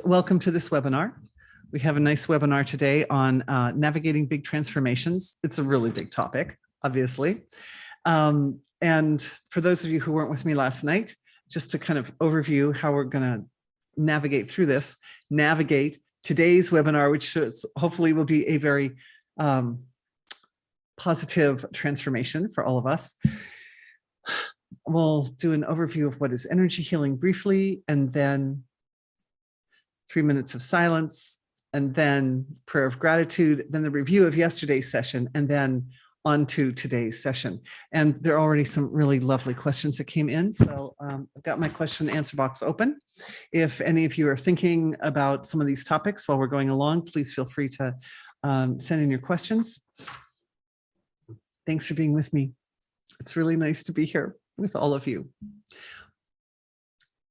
welcome to this webinar. We have a nice webinar today on navigating big transformations. It's a really big topic, obviously. And for those of you who weren't with me last night, just to kind of overview how we're going to navigate through this, navigate today's webinar, which hopefully will be a very positive transformation for all of us. We'll do an overview of what is energy healing briefly, and then 3 minutes of silence, and then prayer of gratitude, then the review of yesterday's session, and then on to today's session. And there are already some really lovely questions that came in. So I've got my question and answer box open. If any of you are thinking about some of these topics while we're going along, please feel free to send in your questions. Thanks for being with me. It's really nice to be here with all of you.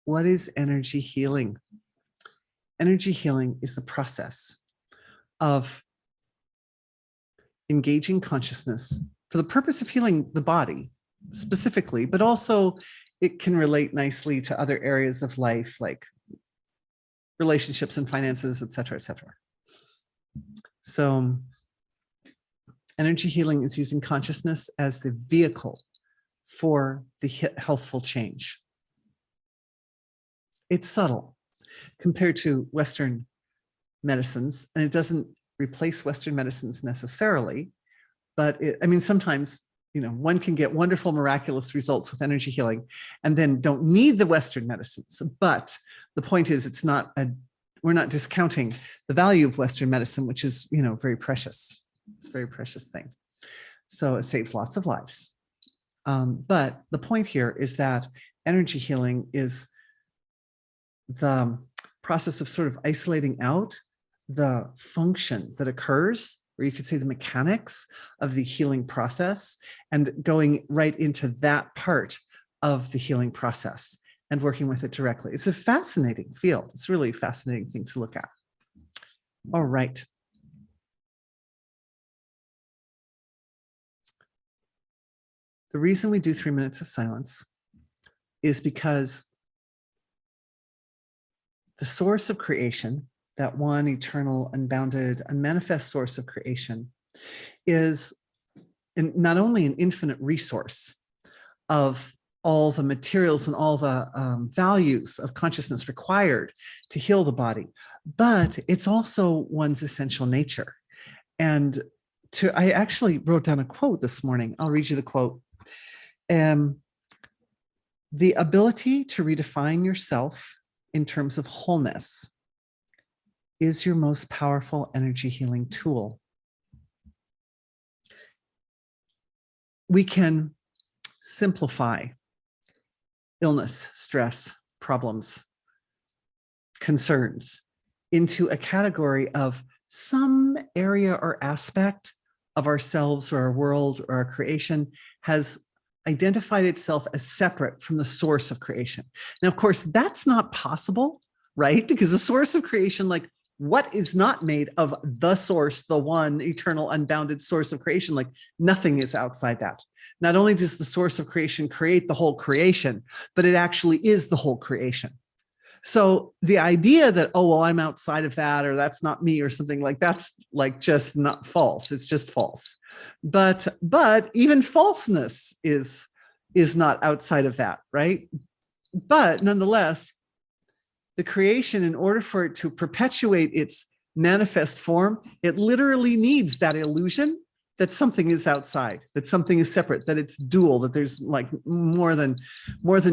What is energy healing? Energy healing is the process of engaging consciousness for the purpose of healing the body specifically, but also it can relate nicely to other areas of life like relationships and finances, et cetera, et cetera. So energy healing is using consciousness as the vehicle for the healthful change. It's subtle compared to Western medicines, and it doesn't replace Western medicines necessarily, but I mean, sometimes, you know, one can get wonderful, miraculous results with energy healing and then don't need the Western medicines. But the point is, it's not we're not discounting the value of Western medicine, which is, you know, very precious. It's a very precious thing. So it saves lots of lives. But the point here is that energy healing is the process of sort of isolating out the function that occurs, or you could say the mechanics of the healing process, and going right into that part of the healing process and working with it directly. It's a fascinating field. It's really a fascinating thing to look at. All right. The reason we do 3 minutes of silence is because the source of creation, that one eternal, unbounded, unmanifest source of creation, is not only an infinite resource of all the materials and all the values of consciousness required to heal the body, but it's also one's essential nature. And I actually wrote down a quote this morning. I'll read you the quote. The ability to redefine yourself in terms of wholeness is your most powerful energy healing tool. We can simplify illness, stress, problems, concerns into a category of some area or aspect of ourselves or our world or our creation has identified itself as separate from the source of creation. Now, of course, that's not possible, right? Because the source of creation, like what is not made of the source, the one eternal, unbounded source of creation, like nothing is outside that. Not only does the source of creation create the whole creation, but it actually is the whole creation. So the idea that, oh, well, I'm outside of that, or that's not me, or something like that's like just not false. It's just false. But even falseness is not outside of that, right? But nonetheless, the creation, in order for it to perpetuate its manifest form, it literally needs that illusion that something is outside, that something is separate, that it's dual, that there's like more than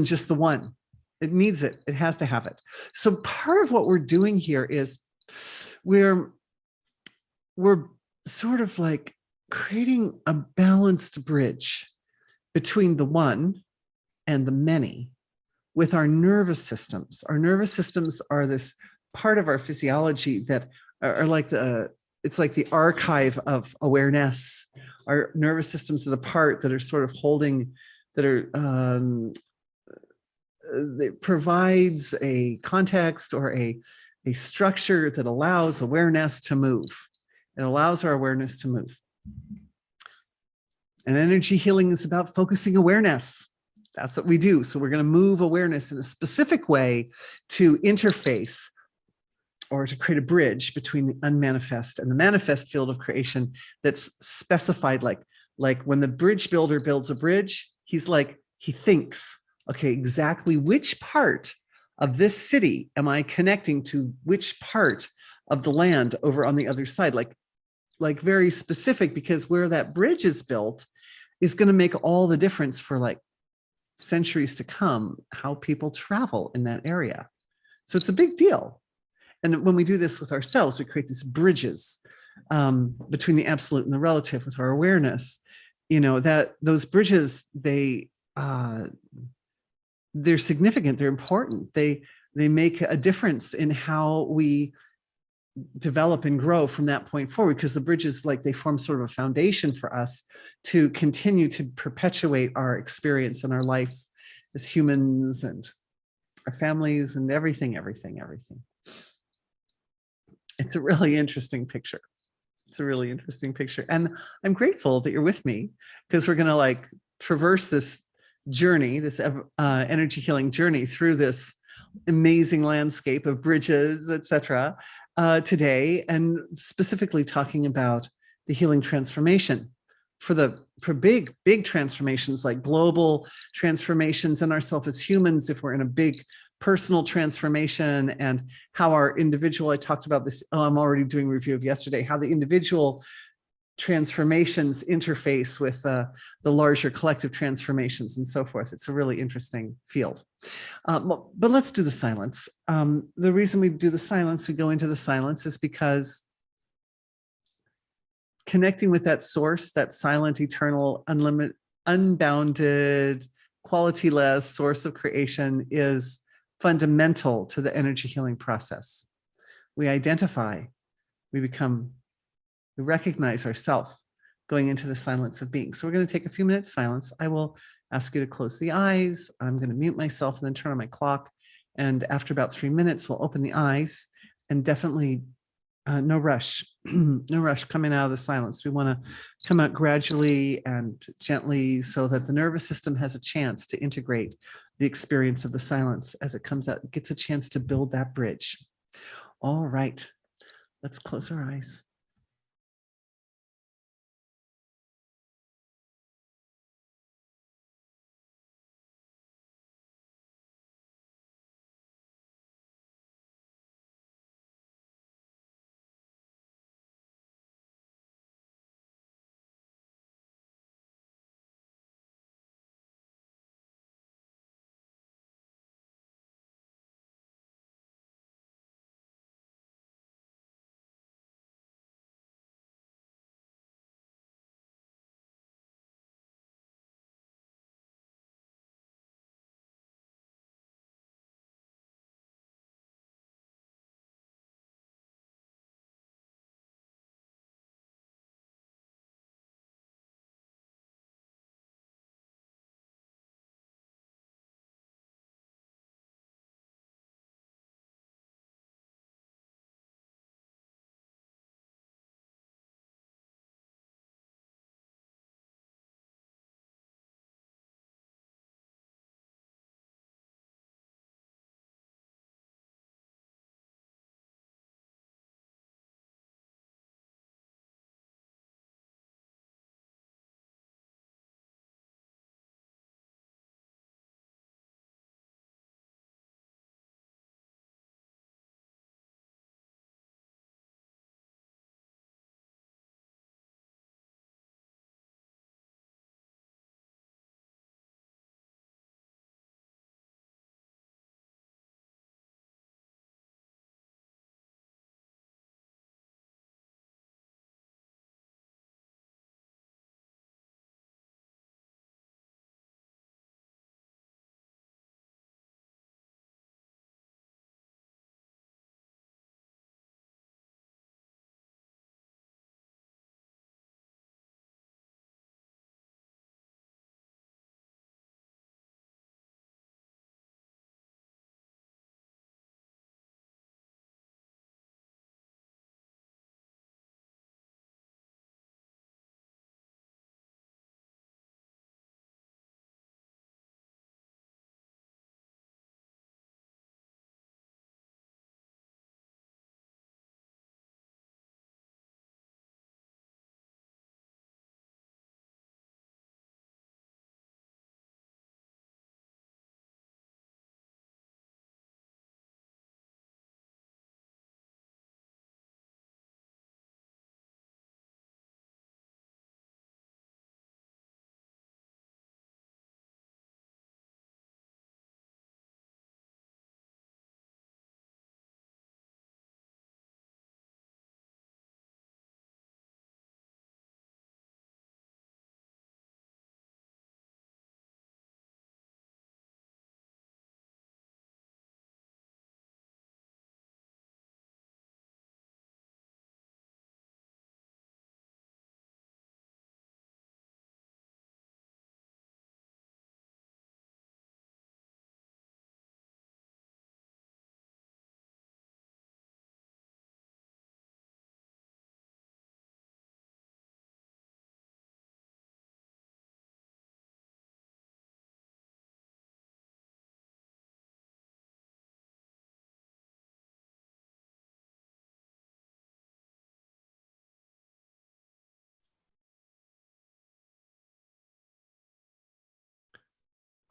just the one. It needs it. It has to have it. So part of what we're doing here is we're sort of like creating a balanced bridge between the one and the many with our nervous systems. Our nervous systems are this part of our physiology that are like it's like the archive of awareness. Our nervous systems are the part that are sort of holding, that are it provides a context or a structure that allows awareness to move. It allows our awareness to move. And energy healing is about focusing awareness. That's what we do. So we're going to move awareness in a specific way to interface or to create a bridge between the unmanifest and the manifest field of creation that's specified, like when the bridge builder builds a bridge, he thinks, okay, exactly which part of this city am I connecting to which part of the land over on the other side, like very specific, because where that bridge is built is going to make all the difference for like centuries to come, how people travel in that area. So it's a big deal. And when we do this with ourselves, we create these bridges between the absolute and the relative with our awareness. That those bridges, they're significant, they're important. They make a difference in how we develop and grow from that point forward, because the bridges, like, they form sort of a foundation for us to continue to perpetuate our experience and our life as humans and our families and everything. It's a really interesting picture. It's a really interesting picture. And I'm grateful that you're with me, because we're going to like traverse this journey, this energy healing journey through this amazing landscape of bridges, etc. Today, and specifically talking about the healing transformation for big transformations, like global transformations in ourselves as humans, if we're in a big personal transformation, and how our individual, I talked about this, I'm already doing a review of yesterday, how the individual transformations interface with the larger collective transformations and so forth. It's a really interesting field. But let's do the silence. The reason we do the silence, we go into the silence, is because connecting with that source, that silent, eternal, unlimited, unbounded, quality-less source of creation, is fundamental to the energy healing process. We identify, we recognize ourselves going into the silence of being. So we're going to take a few minutes silence. I will ask you to close the eyes. I'm going to mute myself and then turn on my clock. And after about 3 minutes, we'll open the eyes, and definitely no rush, no rush coming out of the silence. We want to come out gradually and gently, so that the nervous system has a chance to integrate the experience of the silence as it comes out, gets a chance to build that bridge. All right, let's close our eyes.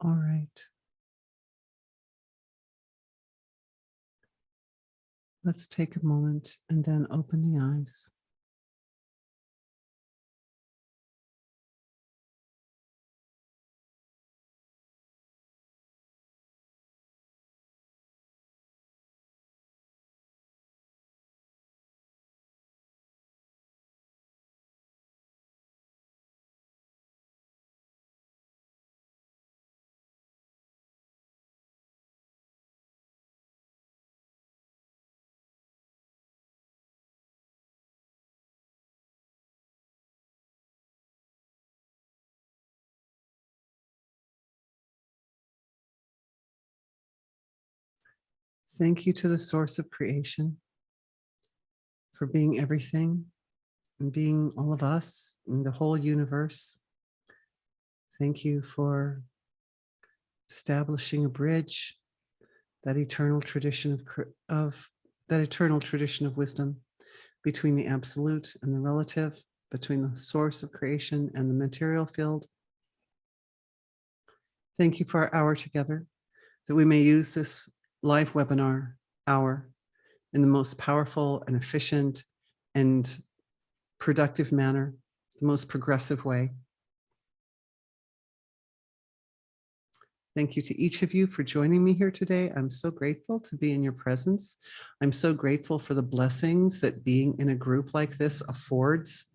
All right. Let's take a moment and then open the eyes. Thank you to the source of creation for being everything and being all of us and the whole universe. Thank you for establishing a bridge, that eternal tradition of that eternal tradition of wisdom between the absolute and the relative, between the source of creation and the material field. Thank you for our hour together, that we may use this live webinar hour in the most powerful and efficient and productive manner, the most progressive way. Thank you to each of you for joining me here today. I'm so grateful to be in your presence. I'm so grateful for the blessings that being in a group like this affords.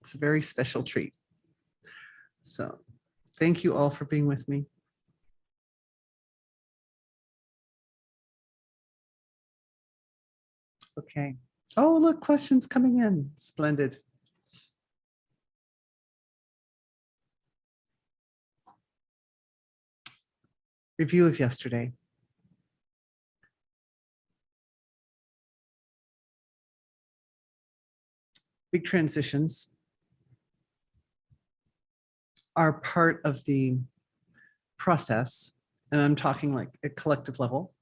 It's a very special treat. So thank you all for being with me. Okay. Oh, look, questions coming in. Splendid. Review of yesterday. Big transitions are part of the process, and I'm talking like at collective level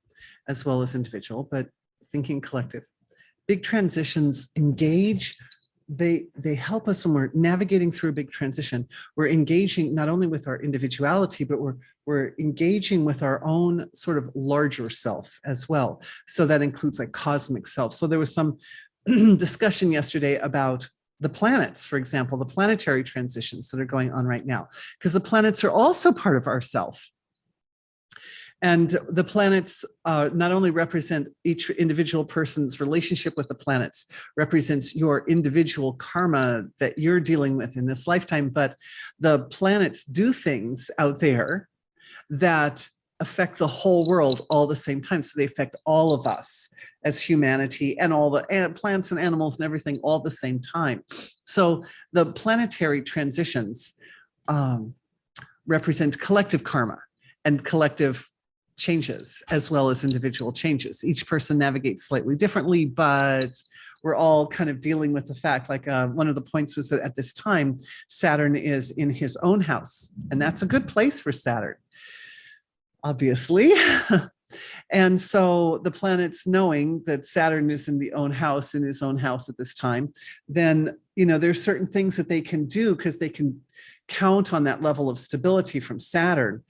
as well as individual, but thinking collective. Big transitions engage, they help us when we're navigating through a big transition. We're engaging not only with our individuality, but we're engaging with our own sort of larger self as well. So that includes like cosmic self. So there was some discussion yesterday about the planets, for example, the planetary transitions that are going on right now, because the planets are also part of our self. And the planets not only represent each individual person's relationship with the planets, represents your individual karma that you're dealing with in this lifetime, but the planets do things out there that affect the whole world all the same time. So they affect all of us as humanity and all the plants and animals and everything all at the same time. So the planetary transitions represent collective karma and collective changes as well as individual changes. Each person navigates slightly differently, but we're all kind of dealing with the fact, like one of the points was that at this time, Saturn is in his own house, and that's a good place for Saturn, obviously. And so the planets knowing that Saturn is in his own house at this time, then, there's certain things that they can do because they can count on that level of stability from Saturn.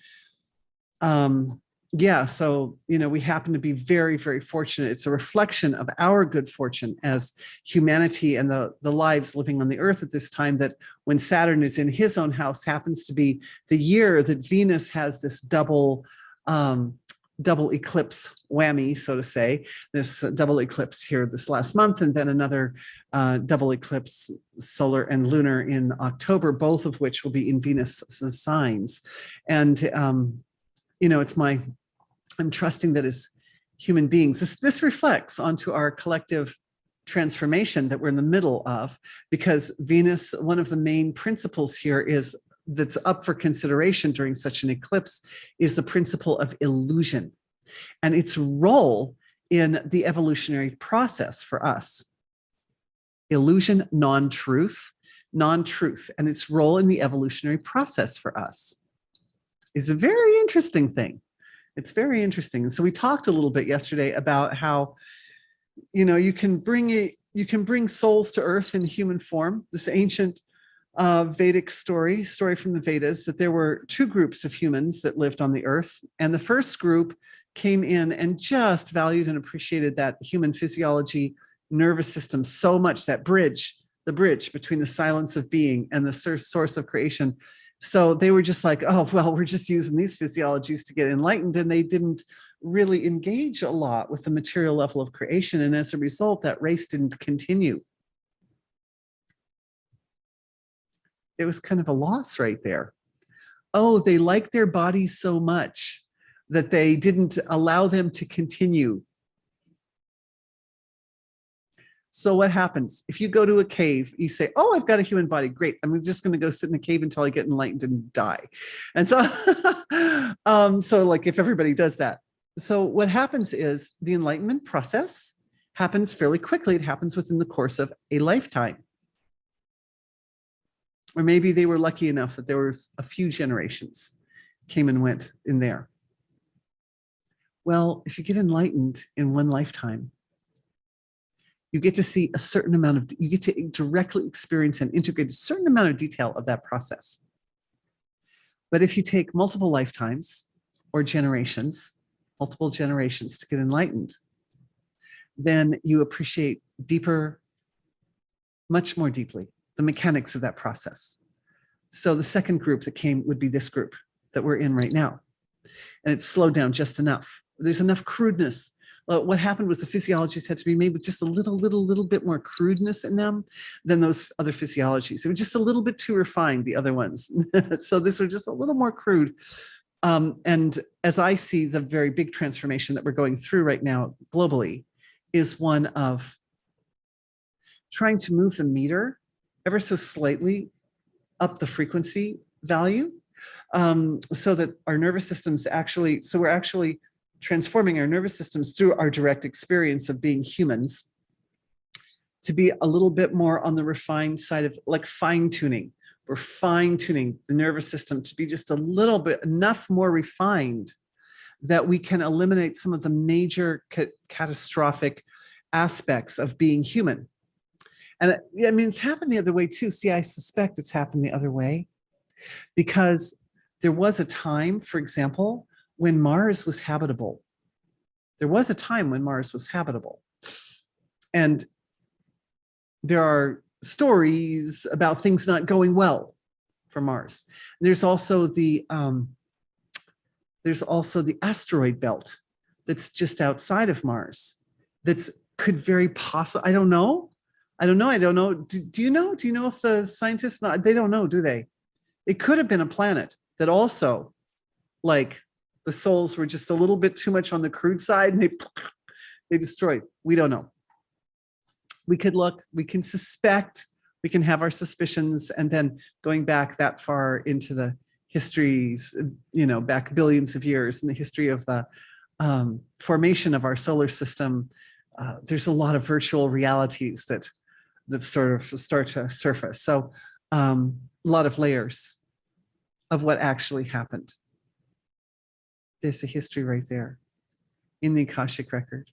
Yeah, so, we happen to be very, very fortunate. It's a reflection of our good fortune as humanity and the lives living on the earth at this time, that when Saturn is in his own house happens to be the year that Venus has this double eclipse whammy, so to say, this double eclipse here this last month, and then another double eclipse, solar and lunar, in October, both of which will be in Venus's signs. And I'm trusting that as human beings, this reflects onto our collective transformation that we're in the middle of, because Venus, one of the main principles here that's up for consideration during such an eclipse, is the principle of illusion and its role in the evolutionary process for us. Illusion, non-truth, and its role in the evolutionary process for us is a very interesting thing. It's very interesting. And so we talked a little bit yesterday about how, you can bring souls to earth in human form. This ancient Vedic story from the Vedas, that there were two groups of humans that lived on the earth. And the first group came in and just valued and appreciated that human physiology, nervous system so much, that the bridge between the silence of being and the source of creation. So they were just like, oh, well, we're just using these physiologies to get enlightened. And they didn't really engage a lot with the material level of creation. And as a result, that race didn't continue. It was kind of a loss right there. Oh, they liked their bodies so much that they didn't allow them to continue. So what happens? If you go to a cave, you say, oh, I've got a human body. Great. I'm just going to go sit in a cave until I get enlightened and die. And so, so like if everybody does that. So what happens is the enlightenment process happens fairly quickly. It happens within the course of a lifetime. Or maybe they were lucky enough that there was a few generations came and went in there. Well, if you get enlightened in one lifetime, you get to see a certain amount of, you get to directly experience and integrate a certain amount of detail of that process. But if you take multiple lifetimes or generations, multiple generations to get enlightened, then you appreciate deeper, much more deeply, the mechanics of that process. So the second group that came would be this group that we're in right now. And it's slowed down just enough. There's enough crudeness. What happened was the physiologies had to be made with just a little bit more crudeness in them than those other physiologies. They were just a little bit too refined, the other ones. So these are just a little more crude. And as I see the very big transformation that we're going through right now globally is one of trying to move the meter ever so slightly up the frequency value, so that our nervous systems actually, so we're actually transforming our nervous systems through our direct experience of being humans to be a little bit more on the refined side of like fine tuning. We're fine tuning the nervous system to be just a little bit, enough more refined that we can eliminate some of the major catastrophic aspects of being human. And I mean, it's happened the other way too. See, I suspect it's happened the other way because there was a time, for example, when Mars was habitable. There was a time when Mars was habitable. And there are stories about things not going well for Mars. There's also the asteroid belt that's just outside of Mars. That's could very possibly, I don't know. Do you know? Do you know if the scientists, they don't know, do they? It could have been a planet that also, like, the souls were just a little bit too much on the crude side and they destroyed. We don't know. We could look, we can suspect, we can have our suspicions, and then going back that far into the histories, you know, back billions of years in the history of the formation of our solar system, there's a lot of virtual realities that sort of start to surface. So a lot of layers of what actually happened. There's a history right there in the Akashic record.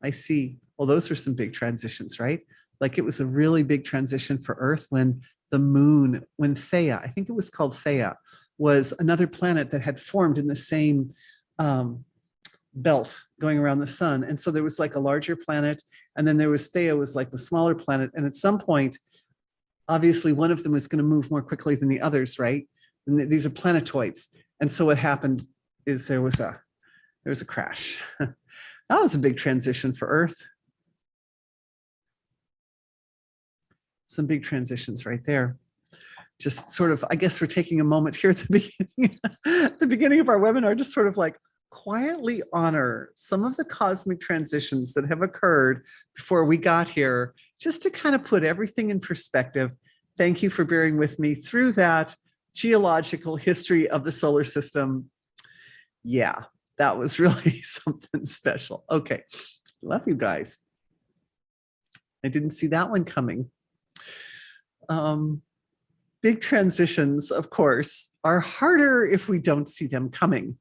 I see, well, those were some big transitions, right? Like it was a really big transition for Earth when the moon, when Theia, I think it was called Theia, was another planet that had formed in the same belt going around the sun. And so there was like a larger planet, and then there was Theia was like the smaller planet. And at some point, obviously one of them was going to move more quickly than the others, right? And these are planetoids. And so what happened is there was a crash. That was a big transition for Earth. Some big transitions right there. Just sort of, I guess we're taking a moment here at the beginning of our webinar, just sort of like quietly honor some of the cosmic transitions that have occurred before we got here, just to kind of put everything in perspective. Thank you for bearing with me through that geological history of the solar system. Yeah, that was really something special. Okay, love you guys. I didn't see that one coming. Big transitions, of course, are harder if we don't see them coming.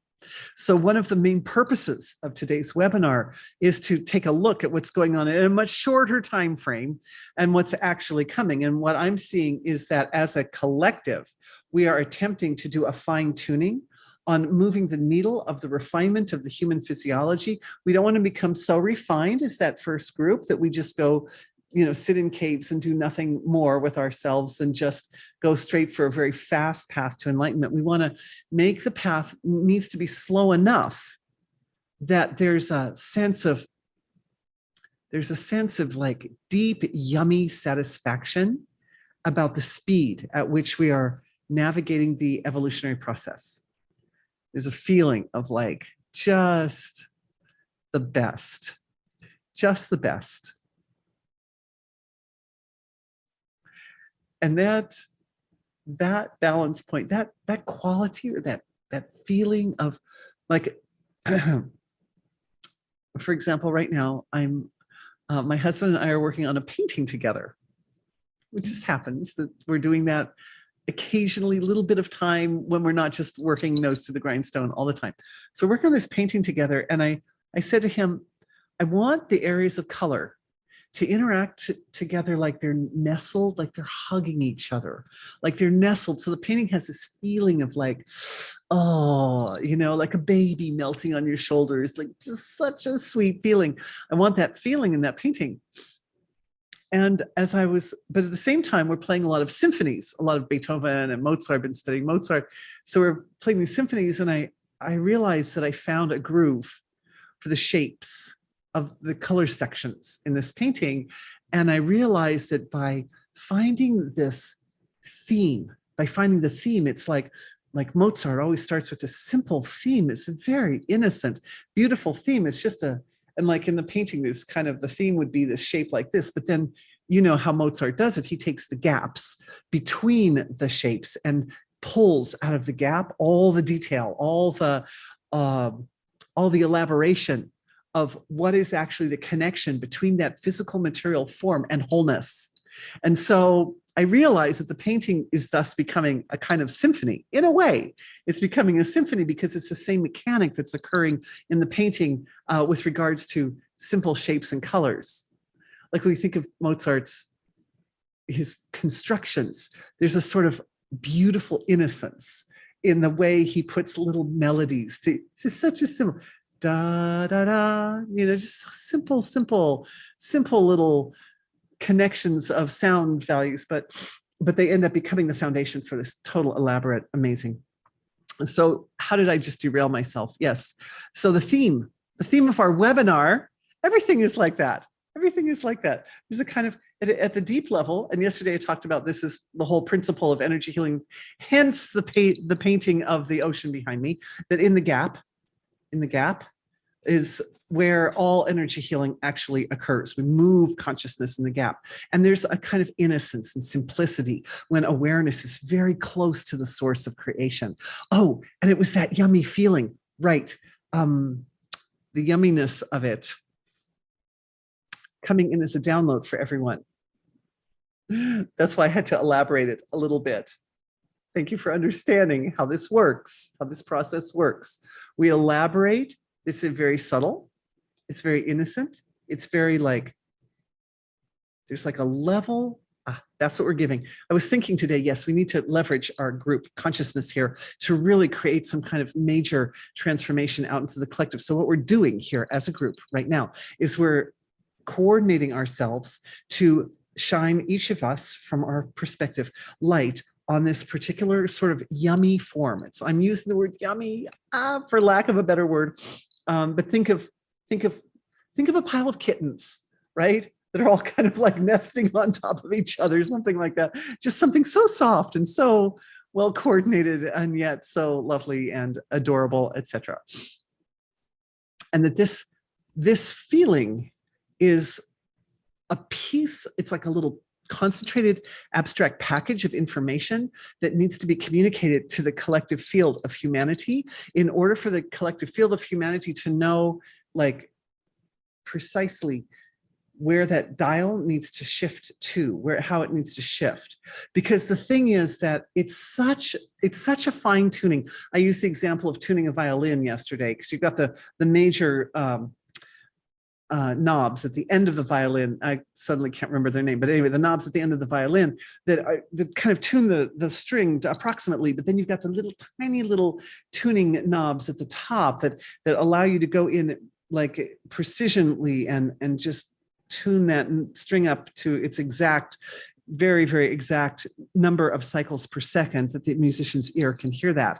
So one of the main purposes of today's webinar is to take a look at what's going on in a much shorter time frame and what's actually coming. And what I'm seeing is that as a collective, we are attempting to do a fine-tuning on moving the needle of the refinement of the human physiology. We don't want to become so refined as that first group that we just go, sit in caves and do nothing more with ourselves than just go straight for a very fast path to enlightenment. We want to make the path needs to be slow enough that there's a sense of like deep, yummy satisfaction about the speed at which we are navigating the evolutionary process. There's a feeling of like just the best, just the best. And that balance point, that quality or that feeling of like, for example, right now, my husband and I are working on a painting together, which just happens that we're doing that occasionally, a little bit of time when we're not just working nose to the grindstone all the time. So we're working on this painting together. And I said to him, I want the areas of color to interact together like they're nestled, like they're hugging each other, like they're nestled. So the painting has this feeling of like, oh, like a baby melting on your shoulders, like just such a sweet feeling. I want that feeling in that painting. And but at the same time, we're playing a lot of symphonies, a lot of Beethoven and Mozart. I've been studying Mozart. So we're playing these symphonies, and I realized that I found a groove for the shapes of the color sections in this painting. And I realized that by finding this theme, it's like Mozart always starts with a simple theme. It's a very innocent, beautiful theme. It's just and like in the painting, this kind of, the theme would be this shape like this, but then how Mozart does it. He takes the gaps between the shapes and pulls out of the gap all the detail, all the elaboration of what is actually the connection between that physical material form and wholeness. And so I realized that the painting is thus becoming a kind of symphony. In a way, it's becoming a symphony because it's the same mechanic that's occurring in the painting with regards to simple shapes and colors. Like when we think of his constructions, there's a sort of beautiful innocence in the way he puts little melodies to such a simple da da da, just simple little connections of sound values, but they end up becoming the foundation for this total elaborate, amazing. So how did I just derail myself? Yes. So the theme of our webinar, everything is like that. Everything is like that. There's a kind of, at the deep level, and yesterday I talked about this is the whole principle of energy healing, hence the painting of the ocean behind me, that in the gap is where all energy healing actually occurs. We move consciousness in the gap. And there's a kind of innocence and simplicity when awareness is very close to the source of creation. Oh, and it was that yummy feeling, right? The yumminess of it coming in as a download for everyone. That's why I had to elaborate it a little bit. Thank you for understanding how this works, how this process works. We elaborate. This is very subtle. It's very innocent. It's very like, there's like a level. That's what we're giving. I was thinking today, yes, we need to leverage our group consciousness here to really create some kind of major transformation out into the collective. So what we're doing here as a group right now is we're coordinating ourselves to shine each of us from our perspective light on this particular sort of yummy form. I'm using the word yummy for lack of a better word, but think of a pile of kittens, right? That are all kind of like nesting on top of each other, something like that. Just something so soft and so well coordinated and yet so lovely and adorable, etc. And that this feeling is a piece, it's like a little concentrated abstract package of information that needs to be communicated to the collective field of humanity in order for the collective field of humanity to know like precisely where that dial needs to shift to, how it needs to shift. Because the thing is that it's such a fine tuning. I used the example of tuning a violin yesterday, because you've got the major knobs at the end of the violin. I suddenly can't remember their name, but anyway, the knobs at the end of the violin that kind of tune the string approximately. But then you've got the little tiny little tuning knobs at the top that allow you to go in like precisionally and just tune that string up to its exact, very, very exact number of cycles per second that the musician's ear can hear that.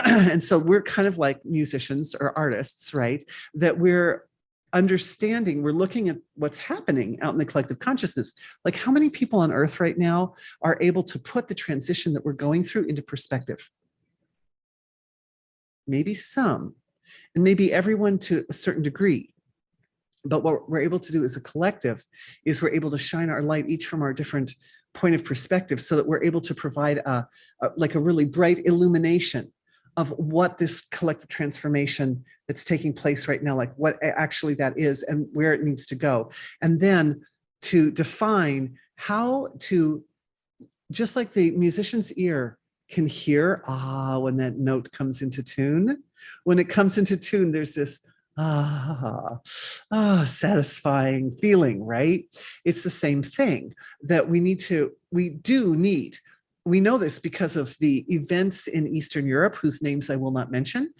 And so we're kind of like musicians or artists, right? That we're understanding, we're looking at what's happening out in the collective consciousness. Like, how many people on Earth right now are able to put the transition that we're going through into perspective? Maybe some, and maybe everyone to a certain degree. But what we're able to do as a collective is we're able to shine our light each from our different point of perspective, so that we're able to provide a really bright illumination of what this collective transformation that's taking place right now, like what actually that is and where it needs to go. And then to define how to, just like the musician's ear can hear, when that note comes into tune. When it comes into tune, there's this satisfying feeling, right? It's the same thing that we do need. We know this because of the events in Eastern Europe, whose names I will not mention.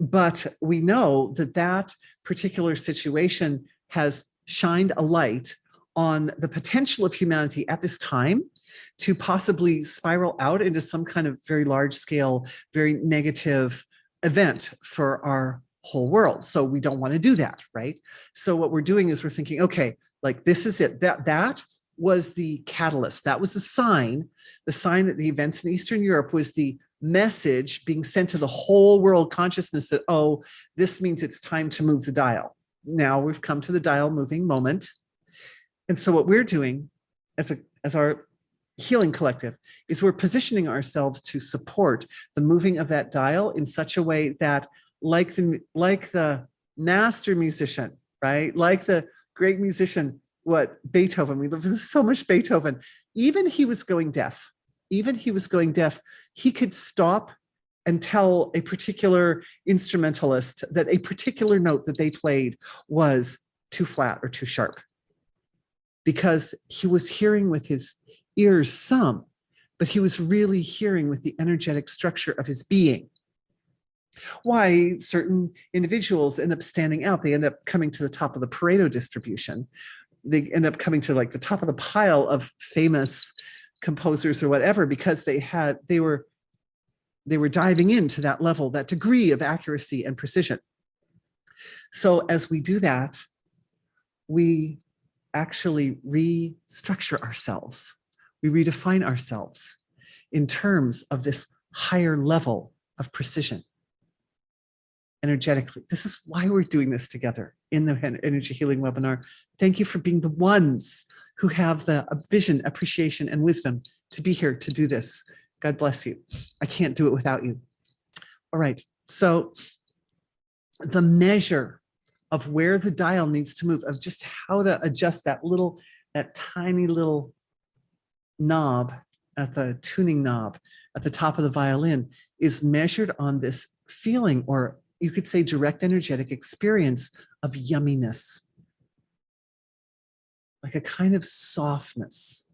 But we know that particular situation has shined a light on the potential of humanity at this time to possibly spiral out into some kind of very large scale, very negative event for our whole world. So we don't want to do that, right? So what we're doing is we're thinking, okay, like this is it. That was the catalyst. That was the sign that the events in Eastern Europe was the message being sent to the whole world consciousness that, oh, this means it's time to move the dial. Now we've come to the dial moving moment. And so what we're doing as our healing collective is we're positioning ourselves to support the moving of that dial in such a way that, like the master musician, right? Like the great musician, Beethoven, we live with so much Beethoven, even he was going deaf, he could stop and tell a particular instrumentalist that a particular note that they played was too flat or too sharp, because he was hearing with his ears some, but he was really hearing with the energetic structure of his being. Why certain individuals end up standing out, they end up coming to the top of the Pareto distribution. They end up coming to like the top of the pile of famous composers or whatever, because they were diving into that level, that degree of accuracy and precision. So as we do that, we actually restructure ourselves. We redefine ourselves in terms of this higher level of precision energetically. This is why we're doing this together in the energy healing webinar. Thank you for being the ones who have the vision, appreciation, and wisdom to be here to do this. God bless you. I can't do it without you. All right. So the measure of where the dial needs to move, of just how to adjust that tiny little knob at the tuning knob at the top of the violin, is measured on this feeling, or you could say direct energetic experience of yumminess, like a kind of softness.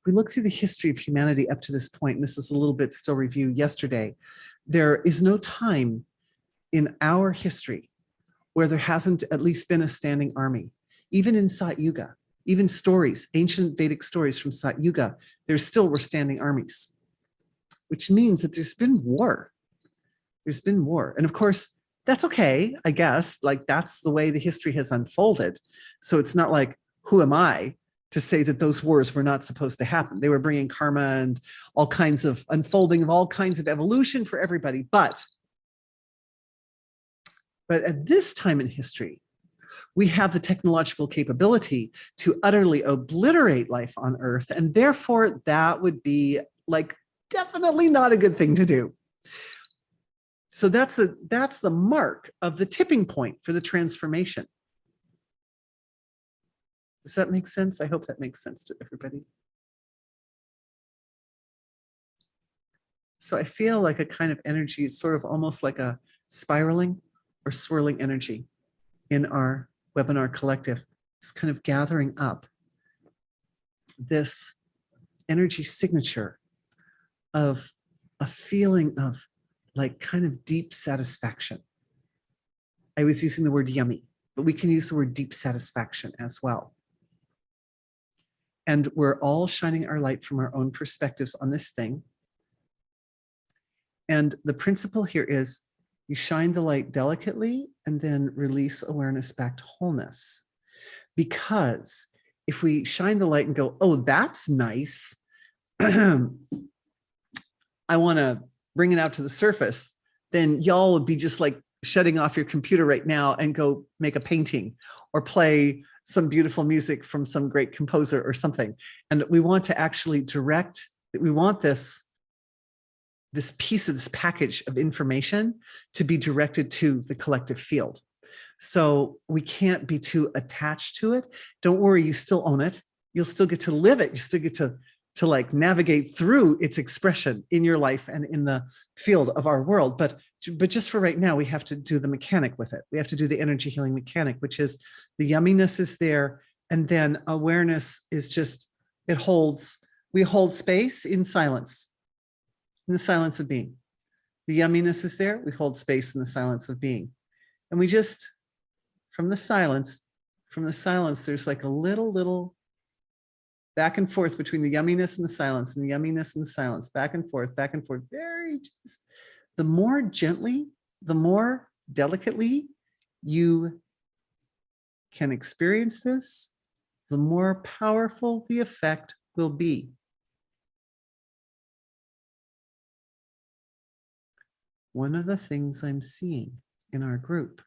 We look through the history of humanity up to this point, and this is a little bit still review yesterday. There is no time in our history where there hasn't at least been a standing army. Even in Sat Yuga, even stories, ancient Vedic stories from Sat Yuga, there still were standing armies, which means that there's been war. There's been war. And of course, that's okay, I guess. Like, that's the way the history has unfolded. So it's not like, who am I to say that those wars were not supposed to happen? They were bringing karma and all kinds of unfolding of all kinds of evolution for everybody. But at this time in history, we have the technological capability to utterly obliterate life on Earth. And therefore, that would be like definitely not a good thing to do. So that's the mark of the tipping point for the transformation. Does that make sense? I hope that makes sense to everybody. So I feel like a kind of energy, it's sort of almost like a spiraling or swirling energy in our webinar collective. It's kind of gathering up this energy signature of a feeling of like kind of deep satisfaction. I was using the word yummy, but we can use the word deep satisfaction as well. And we're all shining our light from our own perspectives on this thing. And the principle here is you shine the light delicately and then release awareness back to wholeness. Because if we shine the light and go, oh, that's nice, I want to bring it out to the surface, then y'all would be just like shutting off your computer right now and go make a painting or play some beautiful music from some great composer or something. And we want to actually direct, we want this piece of this package of information to be directed to the collective field. So we can't be too attached to it. Don't worry, you still own it. You'll still get to live it. You still get to like navigate through its expression in your life and in the field of our world. But just for right now, we have to do the mechanic with it. We have to do the energy healing mechanic, which is the yumminess is there. And then awareness is just, we hold space in silence, in the silence of being. The yumminess is there. We hold space in the silence of being. And we just, from the silence, there's like a little back and forth between the yumminess and the silence and the yumminess and the silence, back and forth, very just, the more gently, the more delicately you can experience this, the more powerful the effect will be. One of the things I'm seeing in our group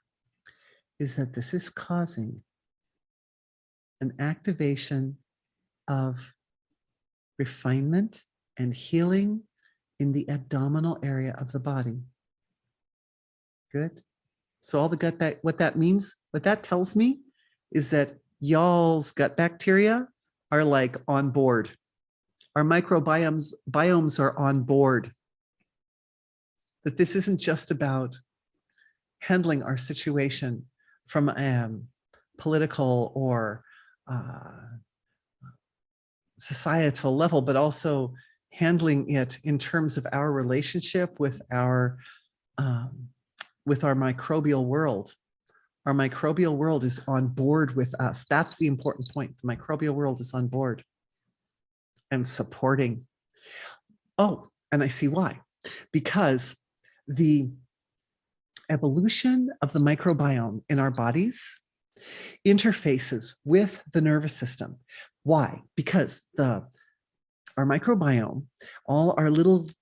is that this is causing an activation of refinement and healing in the abdominal area of the body. Good. So all the gut, what that means, what that tells me is that y'all's gut bacteria are like on board. Our biomes are on board. That this isn't just about handling our situation from a political or societal level, but also handling it in terms of our relationship with our microbial world. Our microbial world is on board with us. That's the important point. The microbial world is on board and supporting. Oh, and I see why. Because the evolution of the microbiome in our bodies interfaces with the nervous system. Why? Because our microbiome, all our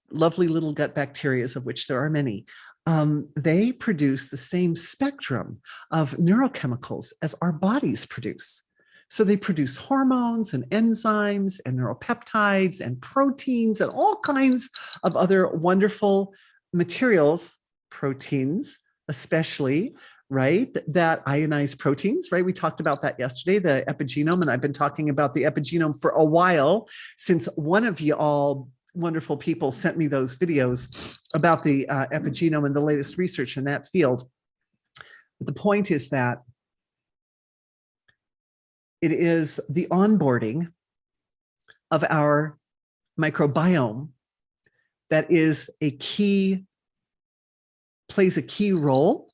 lovely little gut bacteria, of which there are many, they produce the same spectrum of neurochemicals as our bodies produce. So they produce hormones and enzymes and neuropeptides and proteins and all kinds of other wonderful materials, proteins especially, right? That ionized proteins, right? We talked about that yesterday, the epigenome, and I've been talking about the epigenome for a while since one of you all wonderful people sent me those videos about the epigenome and the latest research in that field. But the point is that it is the onboarding of our microbiome that is plays a key role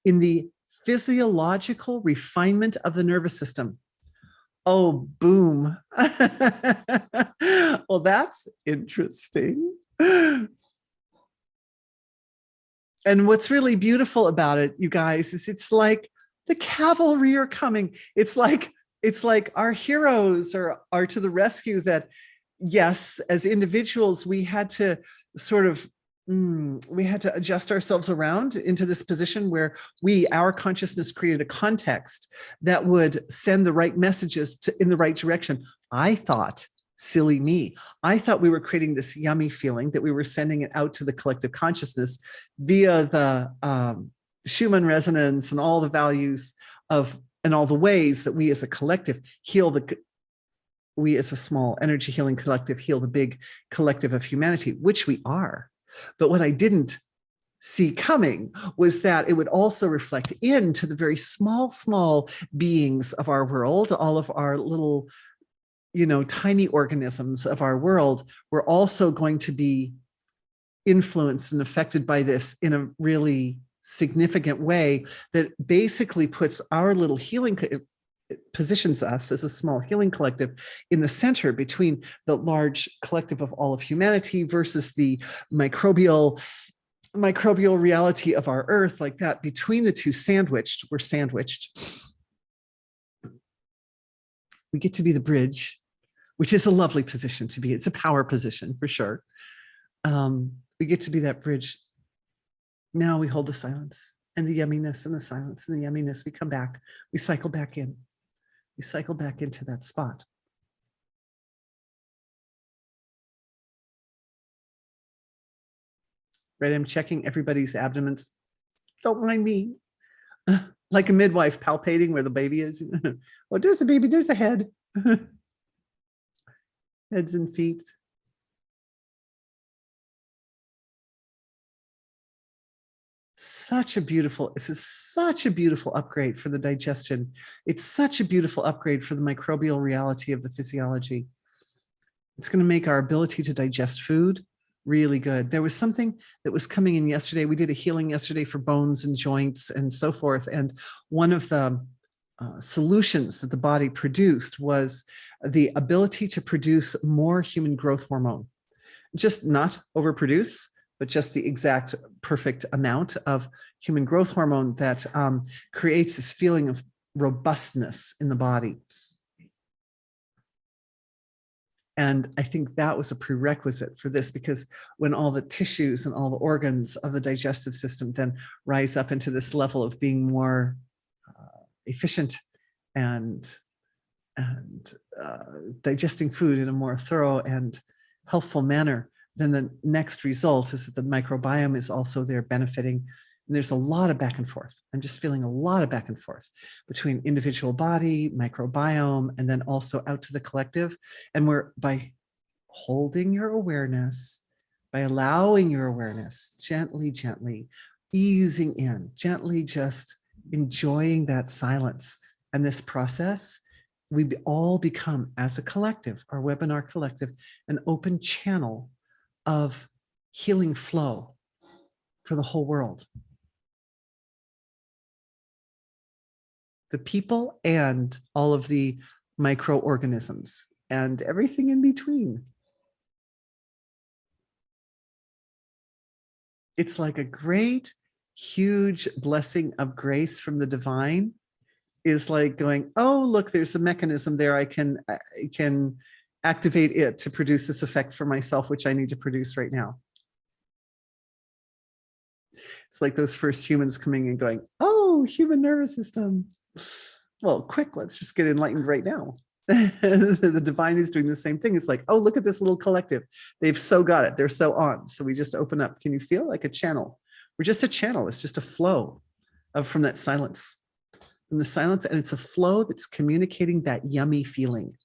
in the physiological refinement of the nervous system. Oh, boom. Well, that's interesting. And what's really beautiful about it, you guys, is it's like the cavalry are coming. It's like our heroes are to the rescue. That, yes, as individuals, we had to sort of we had to adjust ourselves around into this position where our consciousness created a context that would send the right messages in the right direction. I thought, silly me, I thought we were creating this yummy feeling, that we were sending it out to the collective consciousness via the Schumann resonance and all the values of and all the ways that we as a collective heal we as a small energy healing collective heal the big collective of humanity, which we are. But what I didn't see coming was that it would also reflect into the very small beings of our world, all of our little, tiny organisms of our world. We're also going to be influenced and affected by this in a really significant way that basically puts our little healing, positions us as a small healing collective in the center between the large collective of all of humanity versus the microbial reality of our earth. Like that, between the two, we're sandwiched. We get to be the bridge, which is a lovely position to be. It's a power position for sure. We get to be that bridge. Now we hold the silence and the yumminess and the silence and the yumminess. We come back, we cycle back in. We cycle back into that spot. Right, I'm checking everybody's abdomens. Don't mind me. Like a midwife palpating where the baby is. Oh, there's a baby, there's a head. Heads and feet. This is such a beautiful upgrade for the digestion. It's such a beautiful upgrade for the microbial reality of the physiology. It's going to make our ability to digest food really good. There was something that was coming in yesterday. We did a healing yesterday for bones and joints and so forth. And one of the solutions that the body produced was the ability to produce more human growth hormone. Just not overproduce, but just the exact perfect amount of human growth hormone that creates this feeling of robustness in the body. And I think that was a prerequisite for this, because when all the tissues and all the organs of the digestive system then rise up into this level of being more efficient and digesting food in a more thorough and healthful manner, then the next result is that the microbiome is also there benefiting. And there's a lot of back and forth. I'm just feeling a lot of back and forth between individual body, microbiome, and then also out to the collective. And we're, by holding your awareness, by allowing your awareness, gently easing in, gently just enjoying that silence. And this process, we all become, as a collective, our webinar collective, an open channel of healing flow for the whole world. The people and all of the microorganisms and everything in between. It's like a great, huge blessing of grace from the divine is like going, oh, look, there's a mechanism there. I can activate it to produce this effect for myself, which I need to produce right now. It's like those first humans coming and going, oh, human nervous system. Well, quick, let's just get enlightened right now. The divine is doing the same thing. It's like, oh, look at this little collective. They've so got it. They're so on. So we just open up. Can you feel like a channel? We're just a channel. It's just a flow from that silence. From the silence, and it's a flow that's communicating that yummy feeling,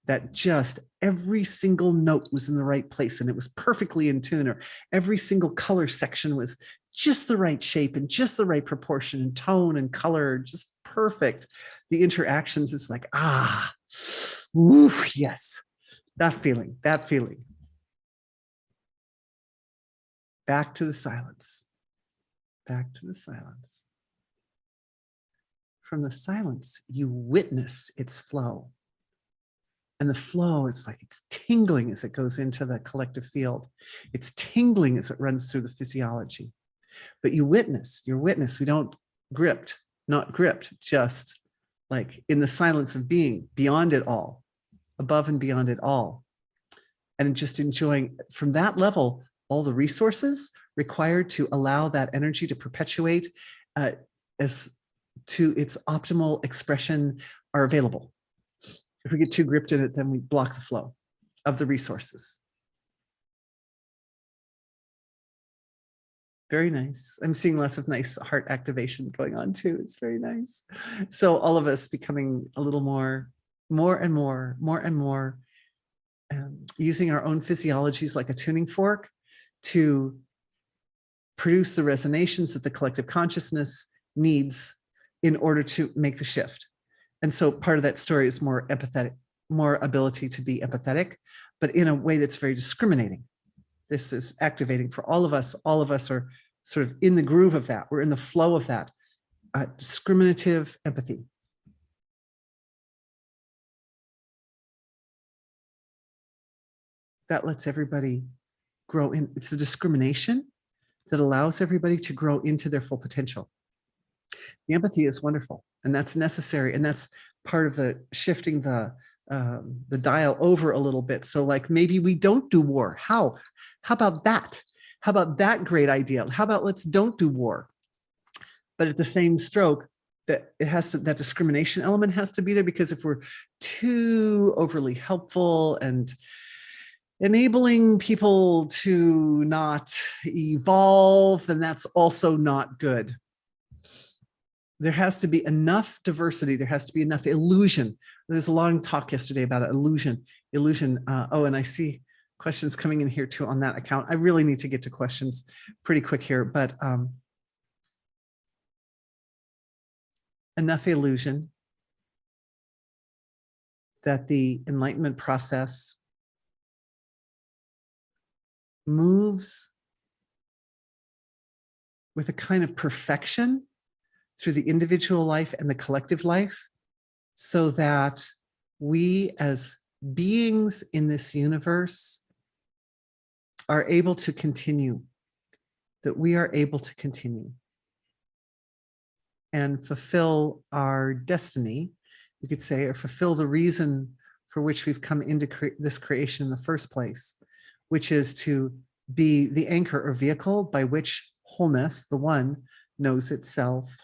that just every single note was in the right place and it was perfectly in tune, or every single color section was just the right shape and just the right proportion and tone and color, just perfect. The interactions, it's like, ah, oof, yes, that feeling, that feeling. Back to the silence, back to the silence. From the silence, you witness its flow. And the flow is like, it's tingling as it goes into the collective field. It's tingling as it runs through the physiology. But you witness, you're witness. We don't not gripped, just like in the silence of being, beyond it all, above and beyond it all. And just enjoying from that level, all the resources required to allow that energy to perpetuate as to its optimal expression are available. If we get too gripped in it, then we block the flow of the resources. Very nice. I'm seeing lots of nice heart activation going on too. It's very nice. So all of us becoming a little more and more, using our own physiologies like a tuning fork to produce the resonations that the collective consciousness needs in order to make the shift. And so part of that story is more empathetic, more ability to be empathetic, but in a way that's very discriminating. This is activating for all of us. All of us are sort of in the groove of that. We're in the flow of that. Discriminative empathy. That lets everybody grow in. It's the discrimination that allows everybody to grow into their full potential. The empathy is wonderful, and that's necessary, and that's part of the shifting the dial over a little bit. So like maybe we don't do war. How about that? How about that great idea? How about let's don't do war? But at the same stroke, that it has to, that discrimination element has to be there, because if we're too overly helpful and enabling people to not evolve, then that's also not good. There has to be enough diversity. There has to be enough illusion. There's a long talk yesterday about illusion. Oh, and I see questions coming in here too on that account. I really need to get to questions pretty quick here, but enough illusion that the enlightenment process moves with a kind of perfection through the individual life and the collective life, so that we as beings in this universe are able to continue, that we are able to continue and fulfill our destiny, you could say, or fulfill the reason for which we've come into this creation in the first place, which is to be the anchor or vehicle by which wholeness, the one, knows itself.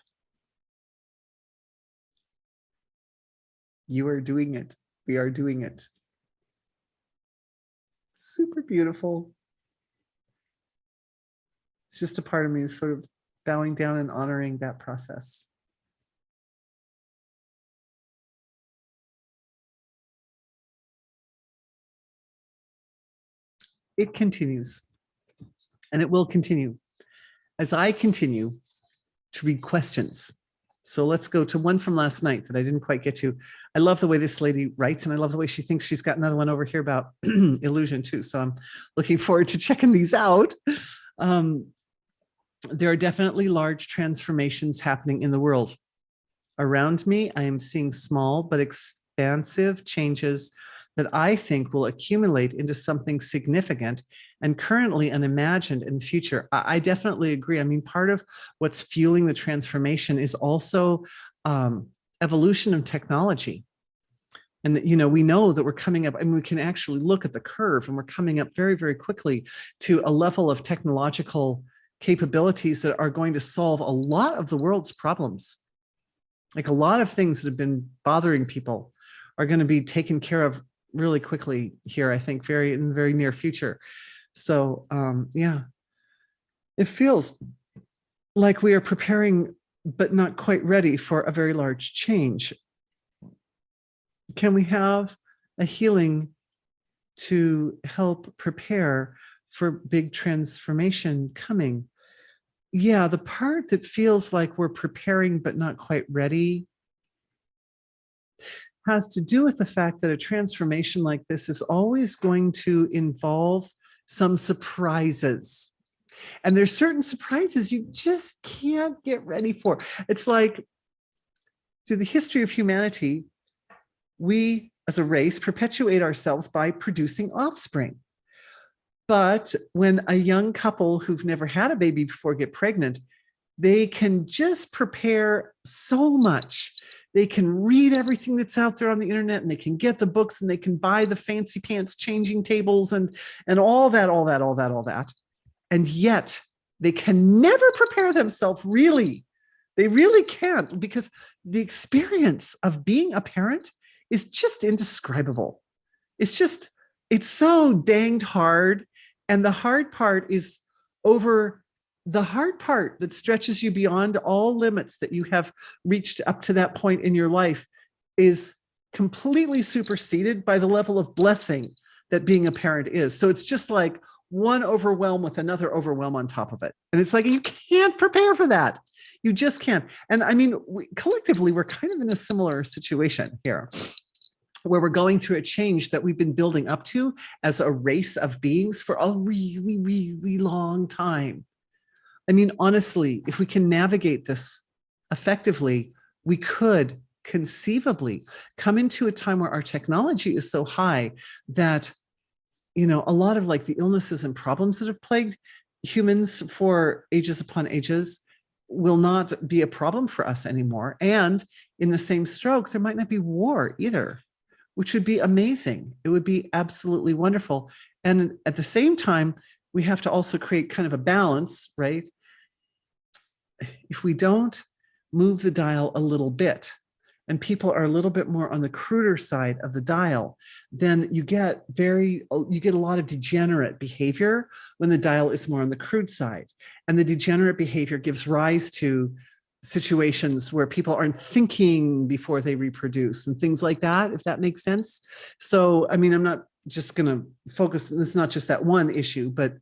You are doing it. We are doing it. Super beautiful. It's just a part of me is sort of bowing down and honoring that process. It continues, and it will continue as I continue to read questions. So let's go to one from last night that I didn't quite get to. I love the way this lady writes, and I love the way she thinks. She's got another one over here about illusion too. So I'm looking forward to checking these out. There are definitely large transformations happening in the world. Around me, I am seeing small but expansive changes that I think will accumulate into something significant and currently unimagined in the future. I definitely agree. I mean, part of what's fueling the transformation is also evolution of technology. And, you know, we know that we're coming up, and we can actually look at the curve, and we're coming up very, very quickly to a level of technological capabilities that are going to solve a lot of the world's problems. Like a lot of things that have been bothering people are going to be taken care of really quickly here, I think, in the very near future. So yeah, it feels like we are preparing, but not quite ready for a very large change. Can we have a healing to help prepare for big transformation coming? Yeah, the part that feels like we're preparing but not quite ready has to do with the fact that a transformation like this is always going to involve some surprises. And there's certain surprises you just can't get ready for. It's like through the history of humanity, we as a race perpetuate ourselves by producing offspring. But when a young couple who've never had a baby before get pregnant, they can just prepare so much. They can read everything that's out there on the internet, and they can get the books, and they can buy the fancy pants changing tables and all that. And yet they can never prepare themselves, really. They really can't, because the experience of being a parent is just indescribable. It's so danged hard. And the hard part is over the hard part that stretches you beyond all limits that you have reached up to that point in your life is completely superseded by the level of blessing that being a parent is. So it's just like one overwhelm with another overwhelm on top of it. And it's like, you can't prepare for that. You just can't. And I mean, collectively, we're kind of in a similar situation here, where we're going through a change that we've been building up to as a race of beings for a really, really long time. I mean, honestly, if we can navigate this effectively, we could conceivably come into a time where our technology is so high that, you know, a lot of like the illnesses and problems that have plagued humans for ages upon ages will not be a problem for us anymore. And in the same stroke, there might not be war either, which would be amazing. It would be absolutely wonderful. And at the same time, we have to also create kind of a balance, right? If we don't move the dial a little bit, and people are a little bit more on the cruder side of the dial, then you get a lot of degenerate behavior when the dial is more on the crude side. And the degenerate behavior gives rise to situations where people aren't thinking before they reproduce and things like that, if that makes sense. So, I mean, I'm not just going to focus, it's not just that one issue, but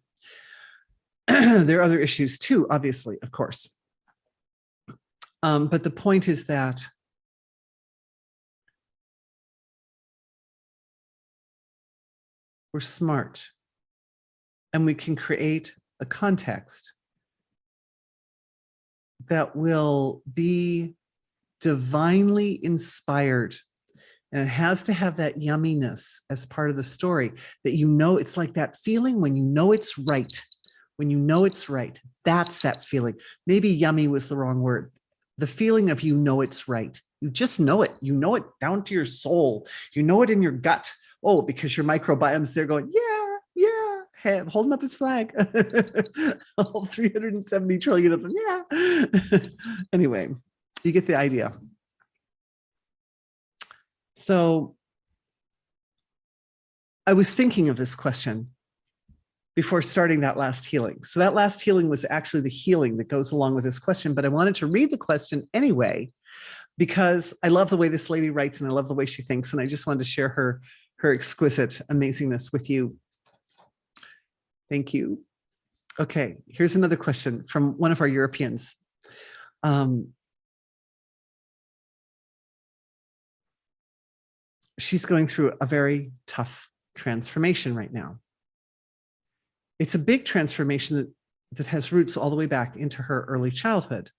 there are other issues too, obviously, of course. But the point is that we're smart and we can create a context that will be divinely inspired. And it has to have that yumminess as part of the story, that, you know, it's like that feeling when you know it's right. When you know it's right, that's that feeling. Maybe yummy was the wrong word. The feeling of, you know, it's right. You just know it. You know it down to your soul. You know it in your gut. Oh, because your microbiome's there going, yeah, yeah, holding up his flag. All 370 trillion of them, yeah. Anyway, you get the idea. So I was thinking of this question before starting that last healing. So that last healing was actually the healing that goes along with this question, but I wanted to read the question anyway, because I love the way this lady writes and I love the way she thinks. And I just wanted to share her exquisite amazingness with you. Thank you. Okay, here's another question from one of our Europeans. She's going through a very tough transformation right now. It's a big transformation that has roots all the way back into her early childhood.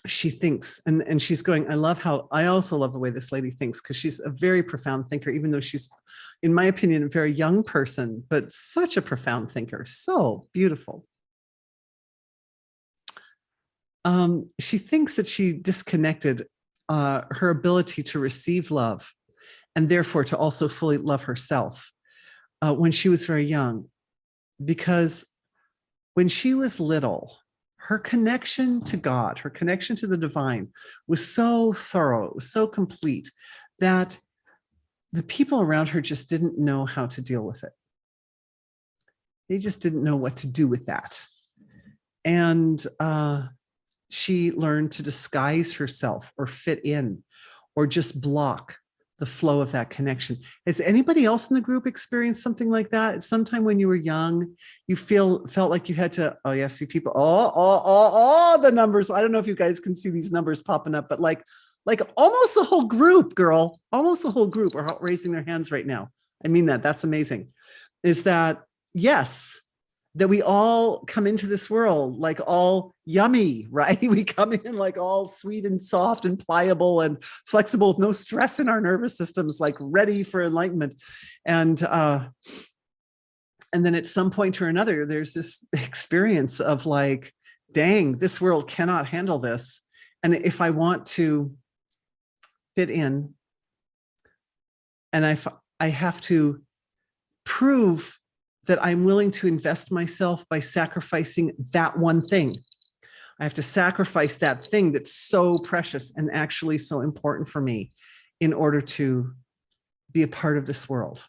She thinks, and she's going, I also love the way this lady thinks, because she's a very profound thinker, even though she's, in my opinion, a very young person, but such a profound thinker, so beautiful. She thinks that she disconnected her ability to receive love, and therefore to also fully love herself when she was very young, because when she was little, her connection to God, her connection to the divine was so thorough, it was so complete, that the people around her just didn't know how to deal with it. They just didn't know what to do with that. And she learned to disguise herself or fit in or just block the flow of that connection. Has anybody else in the group experienced something like that? At some time when you were young, you felt like you had to, oh yeah, see people, the numbers. I don't know if you guys can see these numbers popping up, but like almost the whole group, girl, almost the whole group are raising their hands right now. I mean that's amazing. Is that, yes, that we all come into this world like all yummy, right? We come in like all sweet and soft and pliable and flexible with no stress in our nervous systems, like ready for enlightenment. And then at some point or another, there's this experience of like, dang, this world cannot handle this. And if I want to fit in, and I have to prove that I'm willing to invest myself by sacrificing that one thing. I have to sacrifice that thing that's so precious and actually so important for me in order to be a part of this world.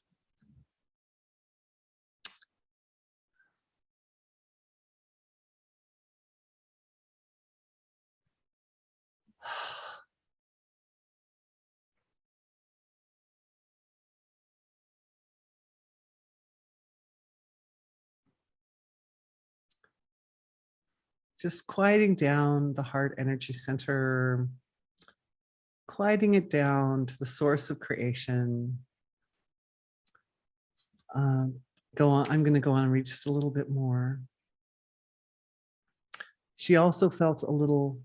Just quieting down the heart energy center, quieting it down to the source of creation. Go on. I'm going to go on and read just a little bit more. She also felt a little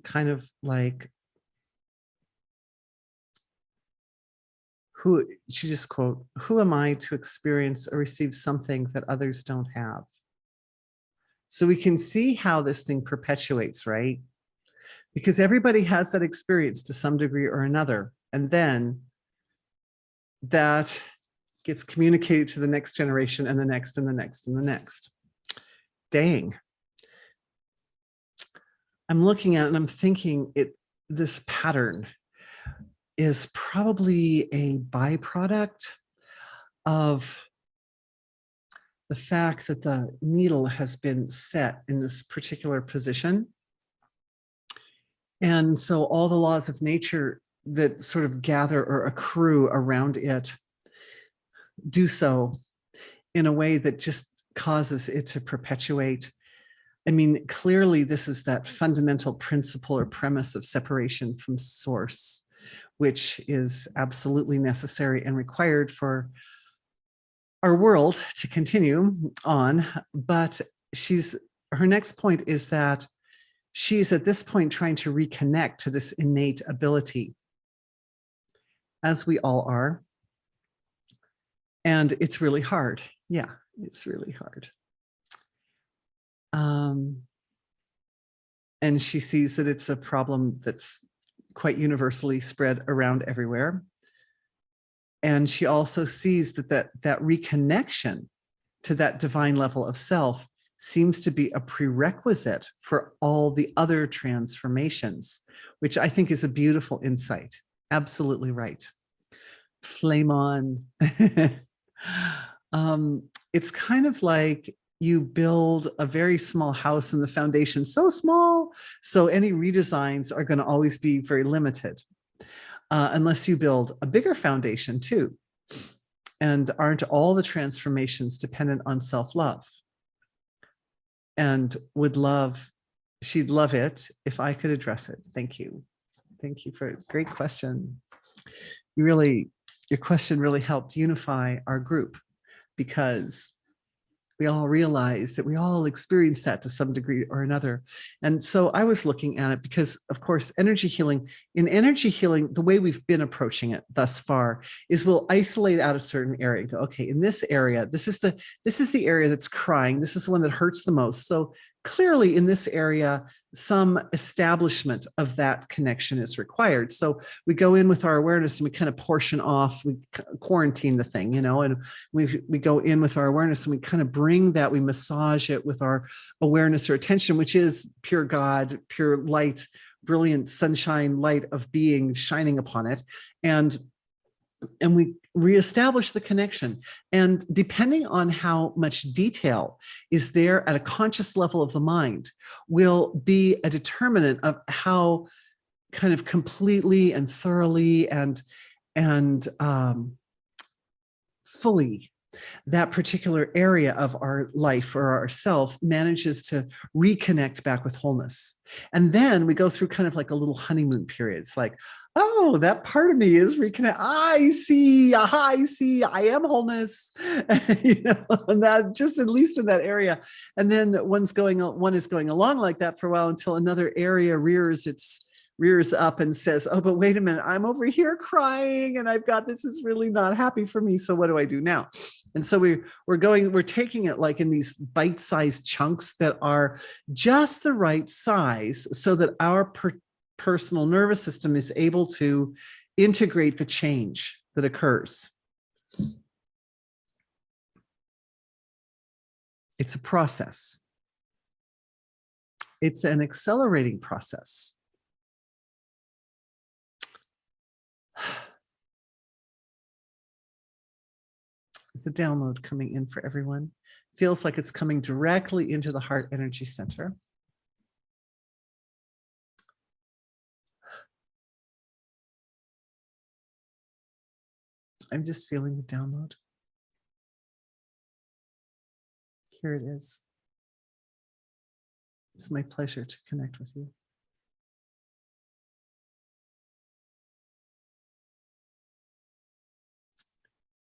kind of like she just quote, "Who am I to experience or receive something that others don't have?" So we can see how this thing perpetuates, right? Because everybody has that experience to some degree or another. And then that gets communicated to the next generation and the next and the next and the next. Dang. I'm looking at it and I'm thinking this pattern is probably a byproduct of the fact that the needle has been set in this particular position. And so all the laws of nature that sort of gather or accrue around it do so in a way that just causes it to perpetuate. I mean, clearly this is that fundamental principle or premise of separation from source, which is absolutely necessary and required for our world to continue on. But her next point is that she's at this point trying to reconnect to this innate ability, as we all are. And it's really hard. Yeah, it's really hard. And she sees that it's a problem that's quite universally spread around everywhere. And she also sees that reconnection to that divine level of self seems to be a prerequisite for all the other transformations, which I think is a beautiful insight. Absolutely right. Flame on. It's kind of like you build a very small house and the foundation so small, so any redesigns are going to always be very limited, unless you build a bigger foundation too. And aren't all the transformations dependent on self-love? And she'd love it if I could address it. Thank you. Thank you for a great question. Your question really helped unify our group, because we all realize that we all experience that to some degree or another. And so I was looking at it because, of course, in energy healing, the way we've been approaching it thus far is we'll isolate out a certain area and go, okay, in this area, this is the area that's crying. This is the one that hurts the most. So clearly in this area, some establishment of that connection is required. So we go in with our awareness and we kind of portion off, we quarantine the thing, and we go in with our awareness and we kind of bring that, we massage it with our awareness or attention, which is pure God, pure light, brilliant sunshine light of being shining upon it. And we reestablish the connection. And depending on how much detail is there at a conscious level of the mind will be a determinant of how kind of completely and thoroughly and fully that particular area of our life or our self manages to reconnect back with wholeness. And then we go through kind of like a little honeymoon period. It's like, oh, that part of me is reconnect. I see, I am wholeness. And that just at least in that area. And then one is going along like that for a while until another area rears up and says, oh, but wait a minute, I'm over here crying and this is really not happy for me. So what do I do now? And so we're taking it like in these bite-sized chunks that are just the right size so that our personal nervous system is able to integrate the change that occurs. It's a process. It's an accelerating process. It's a download coming in for everyone. Feels like it's coming directly into the heart energy center. I'm just feeling the download. Here it is. It's my pleasure to connect with you.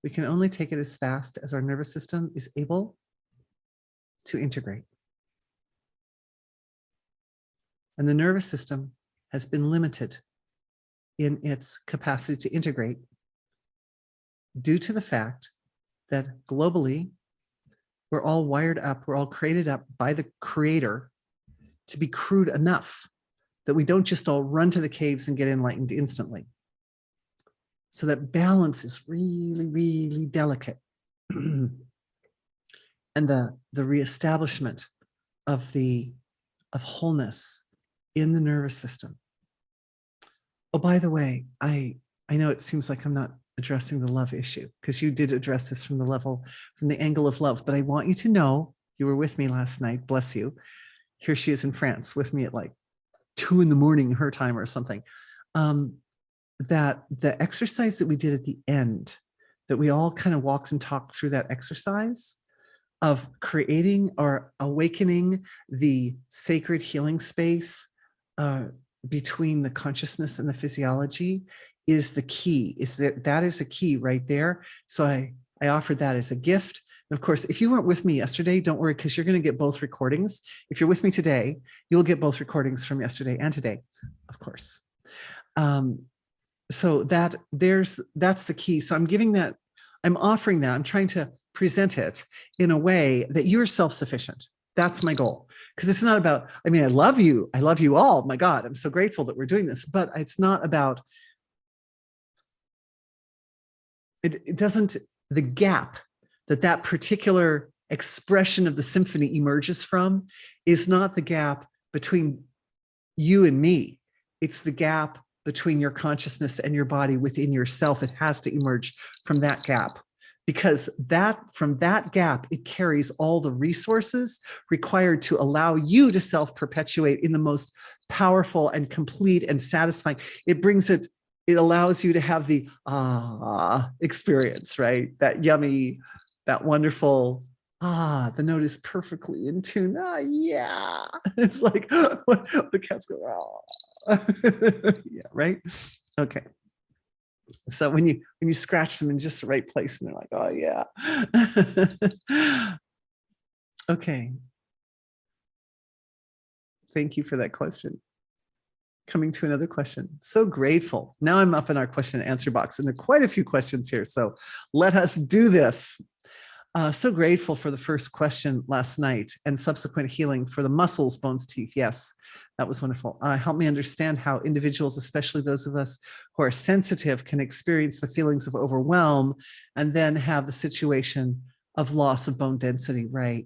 We can only take it as fast as our nervous system is able to integrate. And the nervous system has been limited in its capacity to integrate due to the fact that globally, we're all wired up, we're all created up by the creator to be crude enough that we don't just all run to the caves and get enlightened instantly. So that balance is really, really delicate. And the reestablishment of wholeness in the nervous system. Oh, by the way, I know it seems like I'm not addressing the love issue, because you did address this from the angle of love, but I want you to know, you were with me last night, bless you. Here she is in France with me at like 2 a.m. her time or something. That the exercise that we did at the end, that we all kind of walked and talked through that exercise of creating or awakening the sacred healing space between the consciousness and the physiology is the key. That is a key right there. So I offered that as a gift. And of course, if you weren't with me yesterday, don't worry, because you're going to get both recordings. If you're with me today, you'll get both recordings from yesterday and today, of course. So that's the key. So I'm giving that, I'm offering that, I'm trying to present it in a way that you're self-sufficient. That's my goal. Because it's not about, I mean, I love you all. My God, I'm so grateful that we're doing this, but it's not about, it doesn't, the gap that particular expression of the symphony emerges from is not the gap between you and me. It's the gap between your consciousness and your body within yourself. It has to emerge from that gap, because from that gap, it carries all the resources required to allow you to self-perpetuate in the most powerful and complete and satisfying. It allows you to have the experience, right? That yummy, that wonderful, the note is perfectly in tune. Yeah. It's like, the cats go, yeah, right? Okay. So when you scratch them in just the right place and they're like, oh yeah. Okay. Thank you for that question. Coming to another question. So grateful. Now I'm up in our question and answer box, and there are quite a few questions here. So let us do this. So grateful for the first question last night and subsequent healing for the muscles, bones, teeth. Yes, that was wonderful. Help me understand how individuals, especially those of us who are sensitive, can experience the feelings of overwhelm and then have the situation of loss of bone density. Right.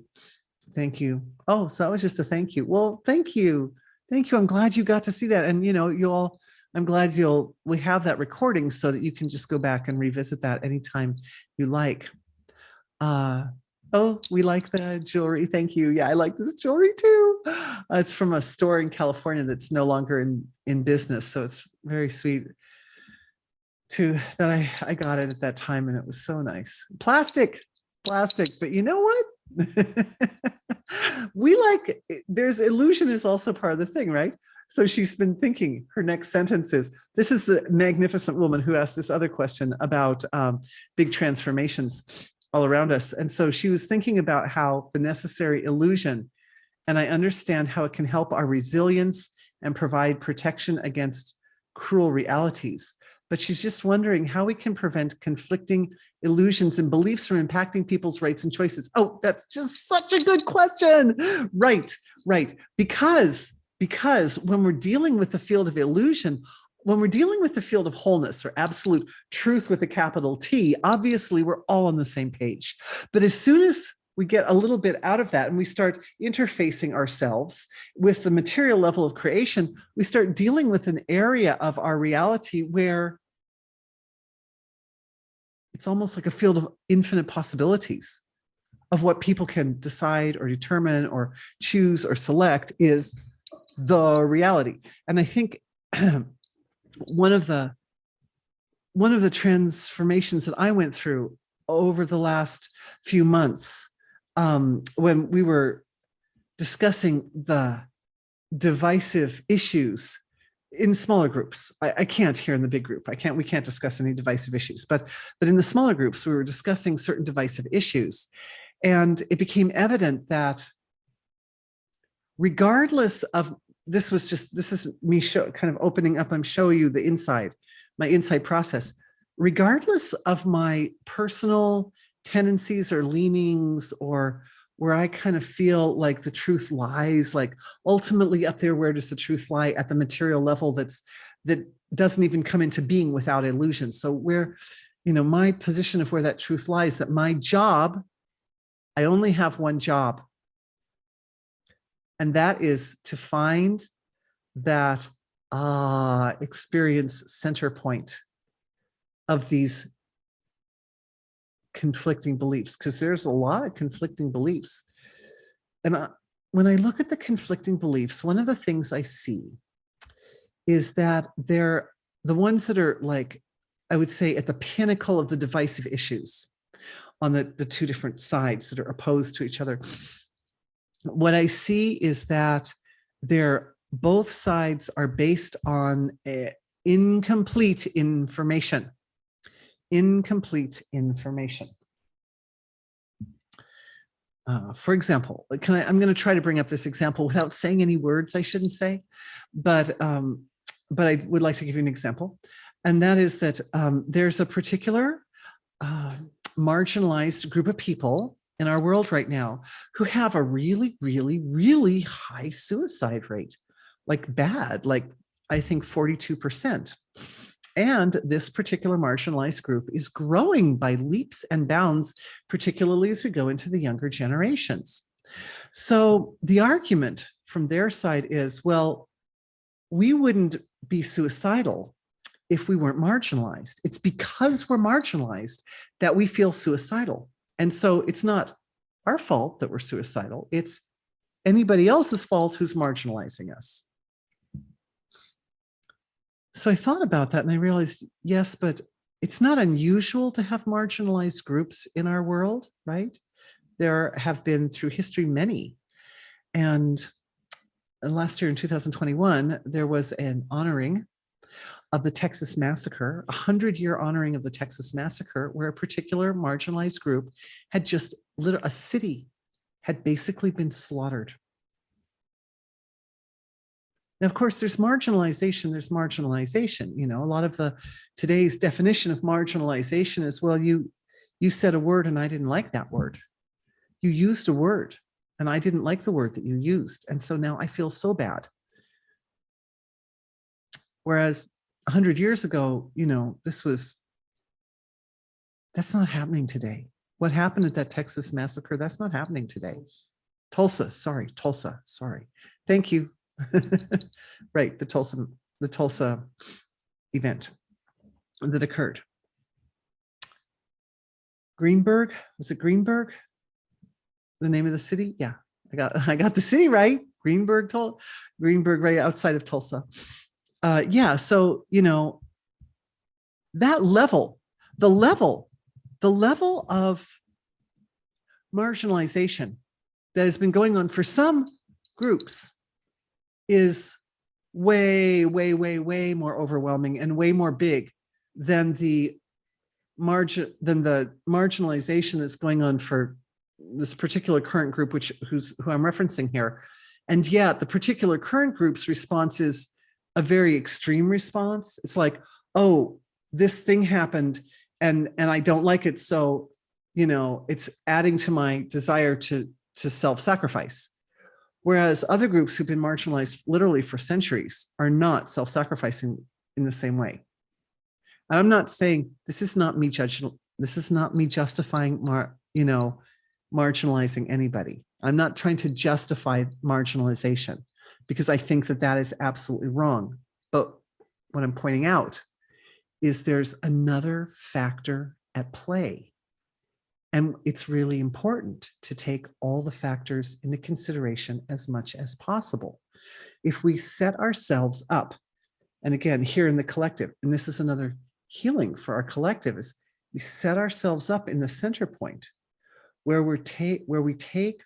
Thank you. Oh, so that was just a thank you. Well, thank you. Thank you. I'm glad you got to see that. And, I'm glad we have that recording so that you can just go back and revisit that anytime you like. Oh, we like the jewelry. Thank you. Yeah, I like this jewelry too. It's from a store in California that's no longer in business. So it's very sweet that I got it at that time, and it was so nice. Plastic, but you know what? There's illusion is also part of the thing, right? So she's been thinking, her next sentence is, this is the magnificent woman who asked this other question about big transformations all around us. And so she was thinking about how the necessary illusion, and I understand how it can help our resilience and provide protection against cruel realities. But she's just wondering how we can prevent conflicting illusions and beliefs from impacting people's rights and choices. Oh, that's just such a good question. Right. Because when we're dealing with the field of illusion, when we're dealing with the field of wholeness or absolute truth with a capital T, obviously we're all on the same page. But as soon as we get a little bit out of that and we start interfacing ourselves with the material level of creation, we start dealing with an area of our reality where it's almost like a field of infinite possibilities of what people can decide or determine or choose or select is the reality. And I think one of the transformations that I went through over the last few months, when we were discussing the divisive issues in smaller groups. I can't here in the big group. We can't discuss any divisive issues, but in the smaller groups, we were discussing certain divisive issues. And it became evident that regardless of, this is me kind of opening up, I'm showing you the inside, my inside process. Regardless of my personal tendencies or leanings, or where I kind of feel like the truth lies, like ultimately up there, where does the truth lie? At the material level that doesn't even come into being without illusion. So where, my position of where that truth lies, that my job, I only have one job. And that is to find that experience center point of these conflicting beliefs, because there's a lot of conflicting beliefs. And when I look at the conflicting beliefs, one of the things I see is that they're the ones that are, like, I would say, at the pinnacle of the divisive issues on the two different sides that are opposed to each other. What I see is that both sides are based on incomplete information. Incomplete information. For example, I'm going to try to bring up this example without saying any words I shouldn't say, but I would like to give you an example, and that is that there's a particular marginalized group of people in our world right now who have a really, really, really high suicide rate, like bad, like I think 42%. And this particular marginalized group is growing by leaps and bounds, particularly as we go into the younger generations. So the argument from their side is, well, we wouldn't be suicidal if we weren't marginalized. It's because we're marginalized that we feel suicidal. And so it's not our fault that we're suicidal. It's anybody else's fault who's marginalizing us. So I thought about that and I realized, yes, but it's not unusual to have marginalized groups in our world, right? There have been through history many. And last year in 2021, there was an honoring of the Texas Massacre, 100-year honoring of the Texas Massacre, where a particular marginalized group had just, a city had basically been slaughtered. Now, of course, there's marginalization, a lot of today's definition of marginalization is, well, you said a word and I didn't like that word. You used a word and I didn't like the word that you used. And so now I feel so bad. Whereas 100 years ago, that's not happening today. What happened at that Texas massacre, that's not happening today. Tulsa, sorry. Thank you. Right, the Tulsa event that occurred. Greenberg, was it Greenberg? The name of the city? Yeah, I got the city right. Greenberg, right outside of Tulsa. Yeah, so that level, the level of marginalization that has been going on for some groups is way, way, way, way more overwhelming and way more big than the marginalization that's going on for this particular current group, who I'm referencing here. And yet the particular current group's response is a very extreme response. It's like, oh, this thing happened and I don't like it. So, it's adding to my desire to self-sacrifice. Whereas other groups who've been marginalized literally for centuries are not self-sacrificing in the same way. And I'm not saying, this is not me justifying marginalizing anybody. I'm not trying to justify marginalization because I think that is absolutely wrong. But what I'm pointing out is there's another factor at play. And it's really important to take all the factors into consideration as much as possible. If we set ourselves up, and again, here in the collective, and this is another healing for our collective, is we set ourselves up in the center point where we take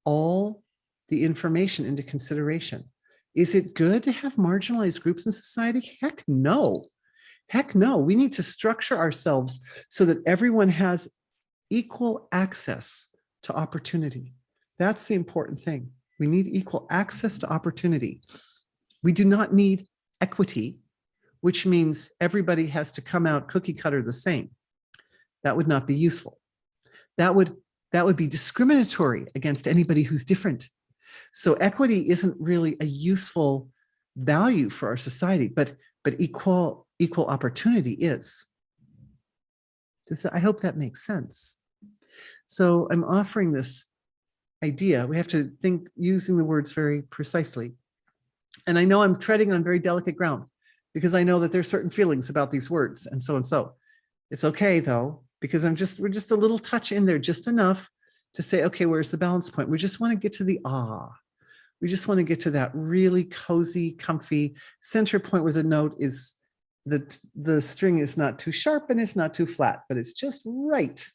all the information into consideration. Is it good to have marginalized groups in society? Heck no. Heck no. We need to structure ourselves so that everyone has equal access to opportunity. That's the important thing. We need equal access to opportunity. We do not need equity, which means everybody has to come out cookie cutter the same. That would not be useful. That would be discriminatory against anybody who's different. So equity isn't really a useful value for our society, but equal opportunity is. I hope that makes sense. So I'm offering this idea. We have to think using the words very precisely. And I know I'm treading on very delicate ground because I know that there's certain feelings about these words and so and so. It's okay though, because we're just a little touch in there, just enough to say, okay, where's the balance point? We just want to get to the We just want to get to that really cozy, comfy center point where the note is, the string is not too sharp and it's not too flat, but it's just right,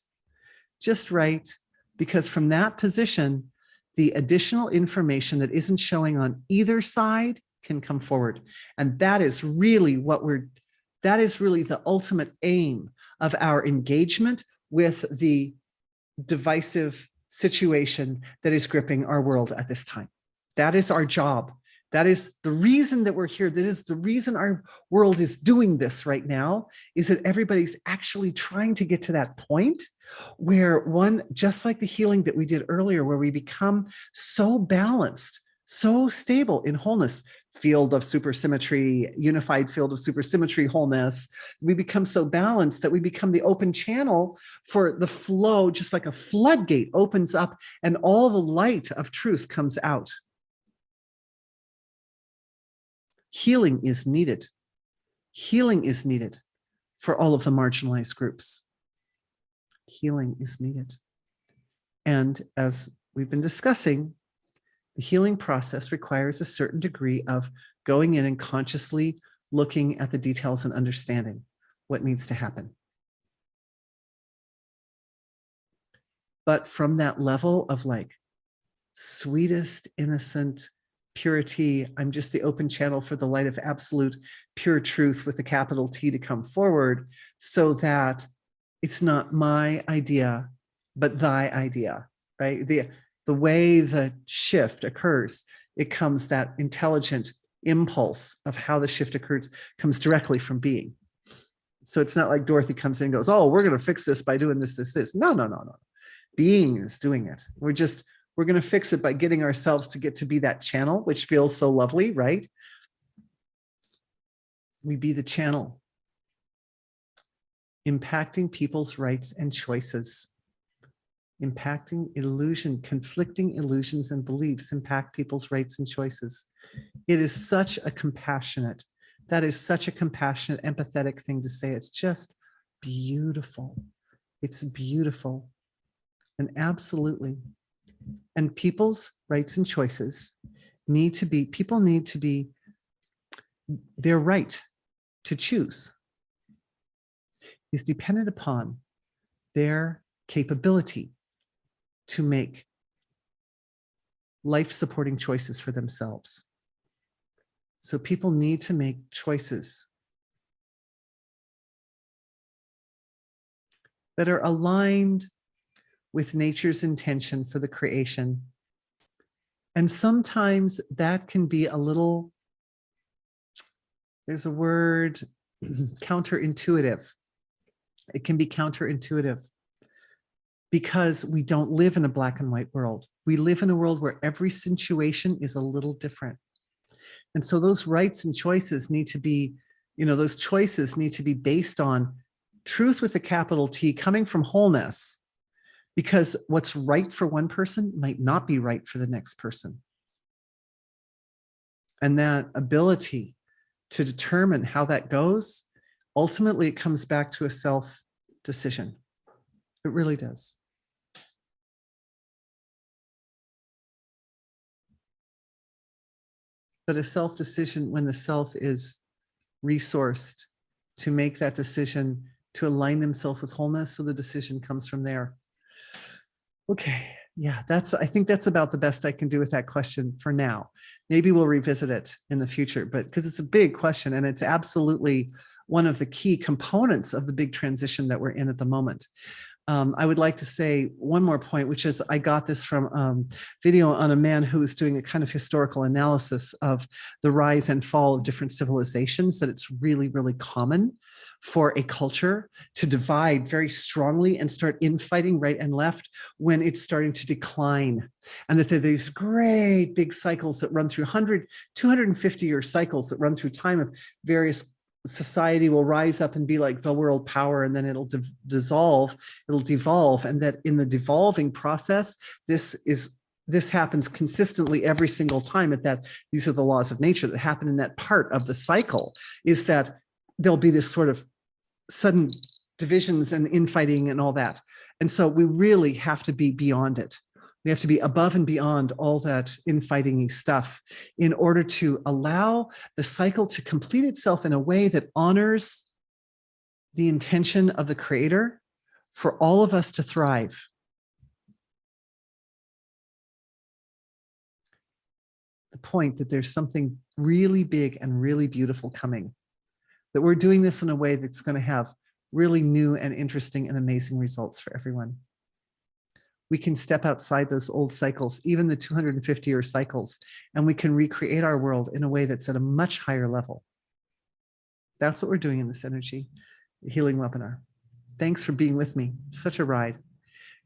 because from that position, the additional information that isn't showing on either side can come forward. And that is really the ultimate aim of our engagement with the divisive situation that is gripping our world at this time. That is our job. That is the reason that we're here. That is the reason our world is doing this right now, is that everybody's actually trying to get to that point where just like the healing that we did earlier, where we become so balanced, so stable in wholeness, field of supersymmetry, unified field of supersymmetry wholeness, we become so balanced that we become the open channel for the flow, just like a floodgate opens up and all the light of truth comes out. Healing is needed. Healing is needed for all of the marginalized groups. Healing is needed. And as we've been discussing, the healing process requires a certain degree of going in and consciously looking at the details and understanding what needs to happen. But from that level of like sweetest, innocent purity, I'm just the open channel for the light of absolute pure truth with a capital T to come forward, so that it's not my idea, but thy idea, right? The way the shift occurs, it comes, that intelligent impulse of how the shift occurs comes directly from being. So it's not like Dorothy comes in and goes, oh, we're going to fix this by doing this, this, this. No. Being is doing it. We're going to fix it by getting ourselves to get to be that channel, which feels so lovely, right? We be the channel, impacting people's rights and choices. Impacting illusion, conflicting illusions and beliefs impact people's rights and choices. It is such a compassionate, empathetic thing to say. It's just beautiful. It's beautiful. And absolutely. And people's rights and choices people need to be, their right to choose is dependent upon their capability to make life-supporting choices for themselves. So people need to make choices that are aligned with nature's intention for the creation. And sometimes that can be a little, there's a word, counterintuitive. It can be counterintuitive, because we don't live in a black and white world. We live in a world where every situation is a little different. And so those rights and choices need to be, those choices need to be based on truth with a capital T, coming from wholeness, because what's right for one person might not be right for the next person. And that ability to determine how that goes, ultimately it comes back to a self-decision. It really does. But a self-decision, when the self is resourced to make that decision, to align themselves with wholeness, so the decision comes from there. Okay, Yeah, I think that's about the best I can do with that question for now. Maybe we'll revisit it in the future, but because it's a big question and it's absolutely one of the key components of the big transition that we're in at the moment. I would like to say one more point, which is I got this from video on a man who was doing a kind of historical analysis of the rise and fall of different civilizations, that it's really, really common for a culture to divide very strongly and start infighting right and left when it's starting to decline. And that there are these great big cycles that run through 100, 250-year cycles that run through time of various society will rise up and be like the world power, and then it'll dissolve, it'll devolve, and that in the devolving process, this happens consistently every single time. At that, these are the laws of nature that happen in that part of the cycle, is that there'll be this sort of sudden divisions and infighting and all that. And so we really have to be beyond it. We have to be above and beyond all that infighting-y stuff in order to allow the cycle to complete itself in a way that honors the intention of the Creator for all of us to thrive. The point that there's something really big and really beautiful coming, that we're doing this in a way that's going to have really new and interesting and amazing results for everyone. We can step outside those old cycles, even the 250-year cycles, and we can recreate our world in a way that's at a much higher level. That's what we're doing in this energy healing webinar. Thanks for being with me. It's such a ride.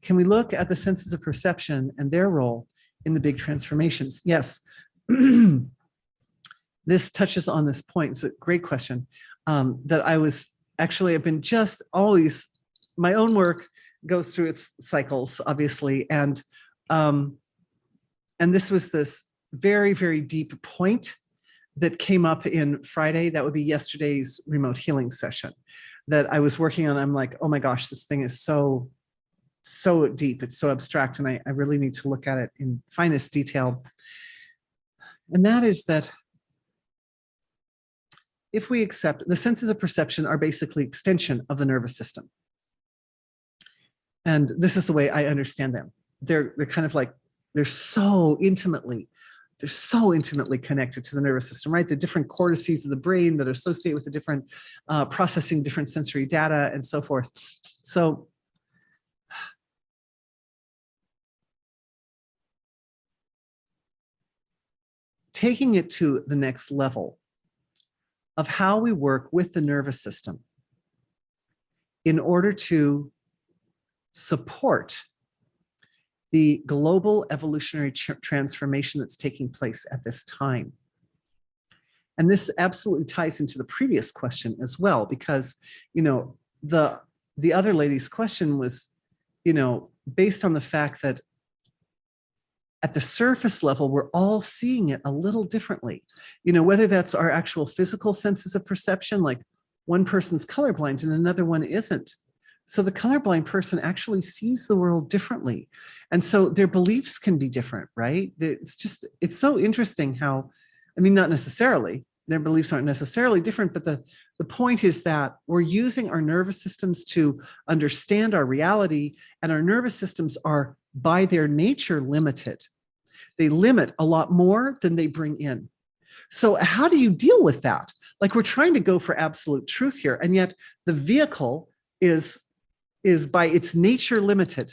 Can we look at the senses of perception and their role in the big transformations? Yes. This touches on this point. It's a great question that I've been just always, my own work goes through its cycles, obviously. And this was this very, very deep point that came up in Friday. That would be yesterday's remote healing session that I was working on. I'm like, oh my gosh, this thing is so deep. It's so abstract. And I really need to look at it in finest detail. And that is that if we accept the senses of perception are basically extension of the nervous system. And this is the way I understand them. They're kind of like, they're so intimately connected to the nervous system, right? The different cortices of the brain that are associated with the different processing different sensory data and so forth. So taking it to the next level of how we work with the nervous system in order to support the global evolutionary transformation that's taking place at this time. And this absolutely ties into the previous question as well, because, you know, the other lady's question was, you know, based on the fact that at the surface level, we're all seeing it a little differently, you know, whether that's our actual physical senses of perception, like one person's colorblind and another one isn't. So the colorblind person actually sees the world differently. And so their beliefs can be different, right? It's so interesting how, I mean, not necessarily, their beliefs aren't necessarily different, but the point is that we're using our nervous systems to understand our reality, and our nervous systems are by their nature limited. They limit a lot more than they bring in. So how do you deal with that? Like, we're trying to go for absolute truth here, and yet the vehicle is by its nature limited.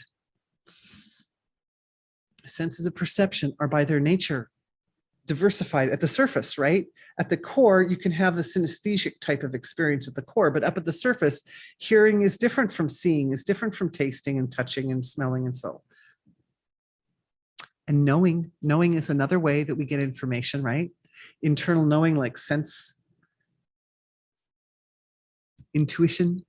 Senses of perception are by their nature diversified at the surface, right? At the core, you can have the synesthetic type of experience at the core, but up at the surface, hearing is different from seeing, is different from tasting and touching and smelling and so. And knowing is another way that we get information, right? Internal knowing, like sense, intuition.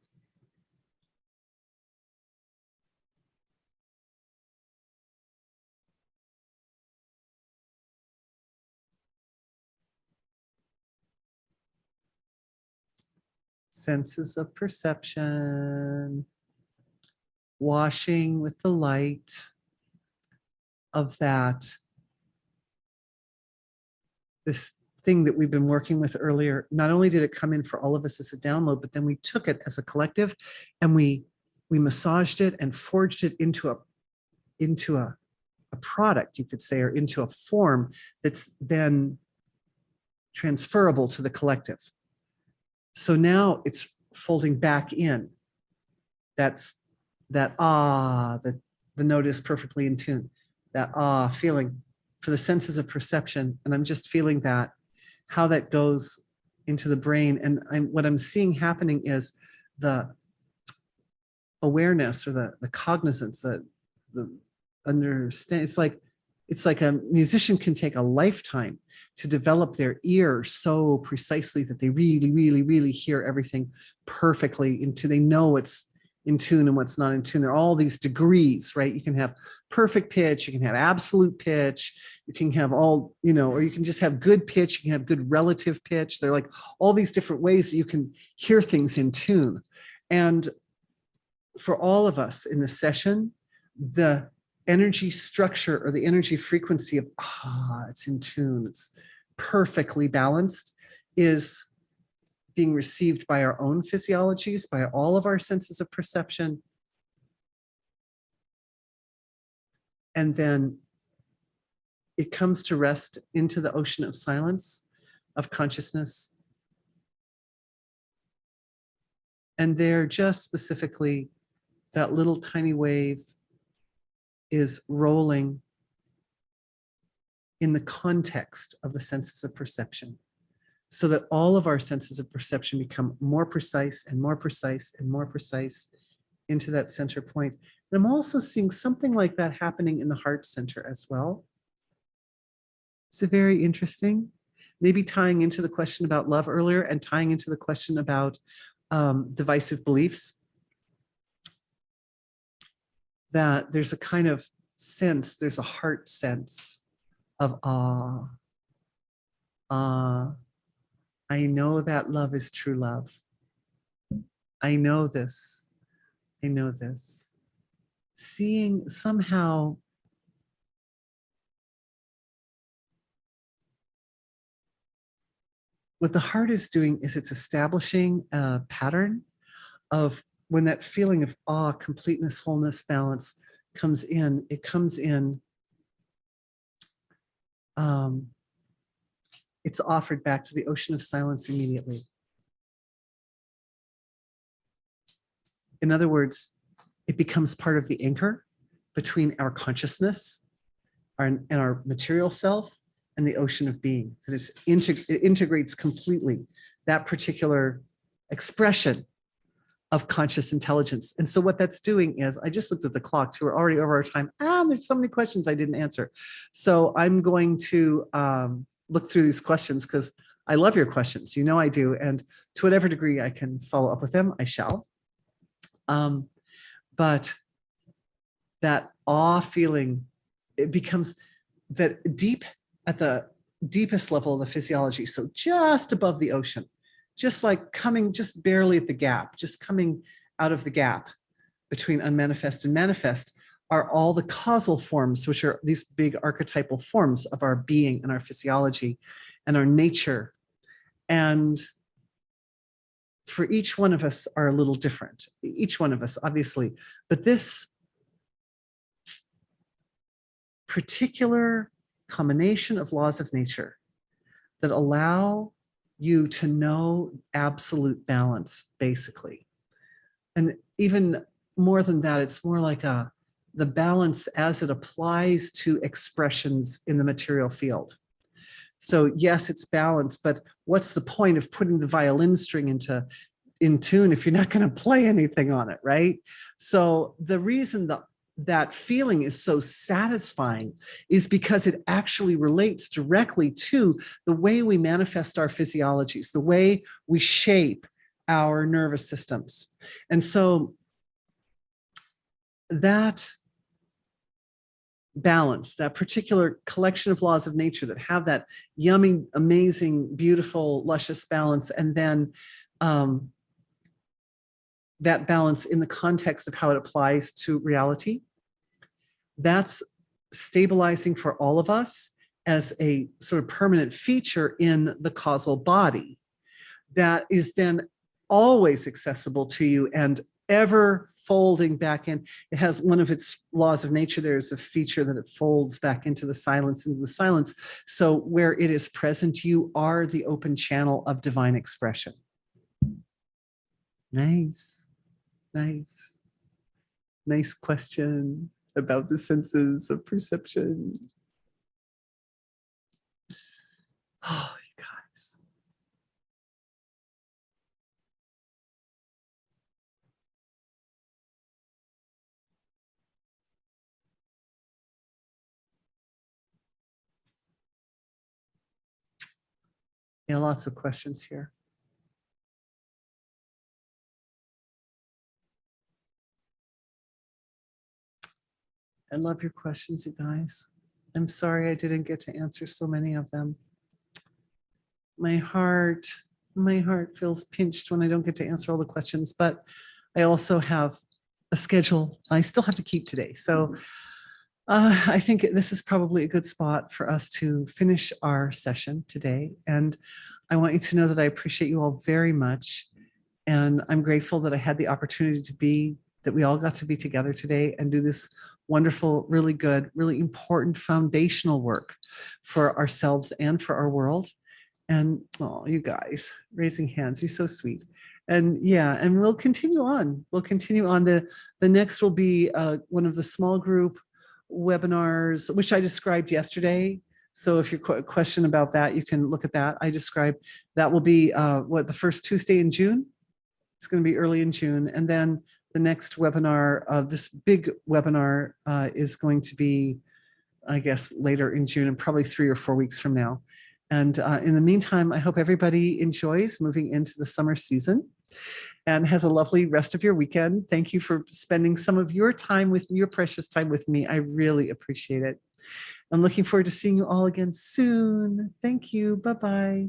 Senses of perception, washing with the light of that, this thing that we've been working with earlier. Not only did it come in for all of us as a download, but then we took it as a collective and we massaged it and forged it into a a product, you could say, or into a form that's then transferable to the collective. So now it's folding back in. That's that the note is perfectly in tune. That feeling for the senses of perception. And I'm just feeling that, how that goes into the brain. And what I'm seeing happening is the awareness or the cognizance, the understand. It's like a musician can take a lifetime to develop their ear so precisely that they really, really, really hear everything perfectly they know what's in tune and what's not in tune. There are all these degrees, right? You can have perfect pitch, you can have absolute pitch, you can have all, or you can just have good pitch, you can have good relative pitch. There are like all these different ways that you can hear things in tune. And for all of us in this session, the energy structure or the energy frequency of it's in tune, it's perfectly balanced, is being received by our own physiologies, by all of our senses of perception. And then it comes to rest into the ocean of silence, of consciousness. And there, just specifically, that little tiny wave is rolling in the context of the senses of perception, so that all of our senses of perception become more precise and more precise and more precise into that center point. And I'm also seeing something like that happening in the heart center as well. It's very interesting, maybe tying into the question about love earlier and tying into the question about divisive beliefs, that there's a kind of sense, there's a heart sense of I know that love is true love. I know this. I know this. Seeing somehow what the heart is doing is it's establishing a pattern of when that feeling of awe, completeness, wholeness, balance comes in, it comes in, it's offered back to the ocean of silence immediately. In other words, it becomes part of the anchor between our consciousness and our material self and the ocean of being. That it integrates completely that particular expression of conscious intelligence. And so what that's doing is, I just looked at the clock too, we're already over our time. There's so many questions I didn't answer. So I'm going to look through these questions because I love your questions. You know I do. And to whatever degree I can follow up with them, I shall. But that awe feeling, it becomes that deep at the deepest level of the physiology. So just above the ocean, just like coming just barely at the gap, just coming out of the gap between unmanifest and manifest, are all the causal forms, which are these big archetypal forms of our being and our physiology and our nature. And for each one of us are a little different, each one of us, obviously. But this particular combination of laws of nature that allow you to know absolute balance, basically. And even more than that, it's more like the balance as it applies to expressions in the material field. So yes, it's balanced, but what's the point of putting the violin string in tune if you're not going to play anything on it, right? So the reason that feeling is so satisfying is because it actually relates directly to the way we manifest our physiologies, the way we shape our nervous systems. And so that balance, that particular collection of laws of nature that have that yummy, amazing, beautiful, luscious balance, and then that balance in the context of how it applies to reality, that's stabilizing for all of us as a sort of permanent feature in the causal body that is then always accessible to you and ever folding back in. It has one of its laws of nature. There's a feature that it folds back into the silence, So where it is present, you are the open channel of divine expression. Nice, nice, nice question about the senses of perception. Oh, you guys. Yeah, lots of questions here. I love your questions, you guys. I'm sorry I didn't get to answer so many of them. My heart feels pinched when I don't get to answer all the questions, but I also have a schedule I still have to keep today. So I think this is probably a good spot for us to finish our session today. And I want you to know that I appreciate you all very much. And I'm grateful that I had the opportunity that we all got to be together today and do this wonderful, really good, really important foundational work for ourselves and for our world. And oh, you guys raising hands, you're so sweet. And yeah, and we'll continue on. The next will be one of the small group webinars, which I described yesterday. So if you're a question about that, you can look at that. I described that will be the first Tuesday in June. It's going to be early in June. And then the next webinar, this big webinar is going to be, I guess, later in June and probably 3 or 4 weeks from now. And in the meantime, I hope everybody enjoys moving into the summer season and has a lovely rest of your weekend. Thank you for spending some of your time your precious time with me. I really appreciate it. I'm looking forward to seeing you all again soon. Thank you. Bye-bye.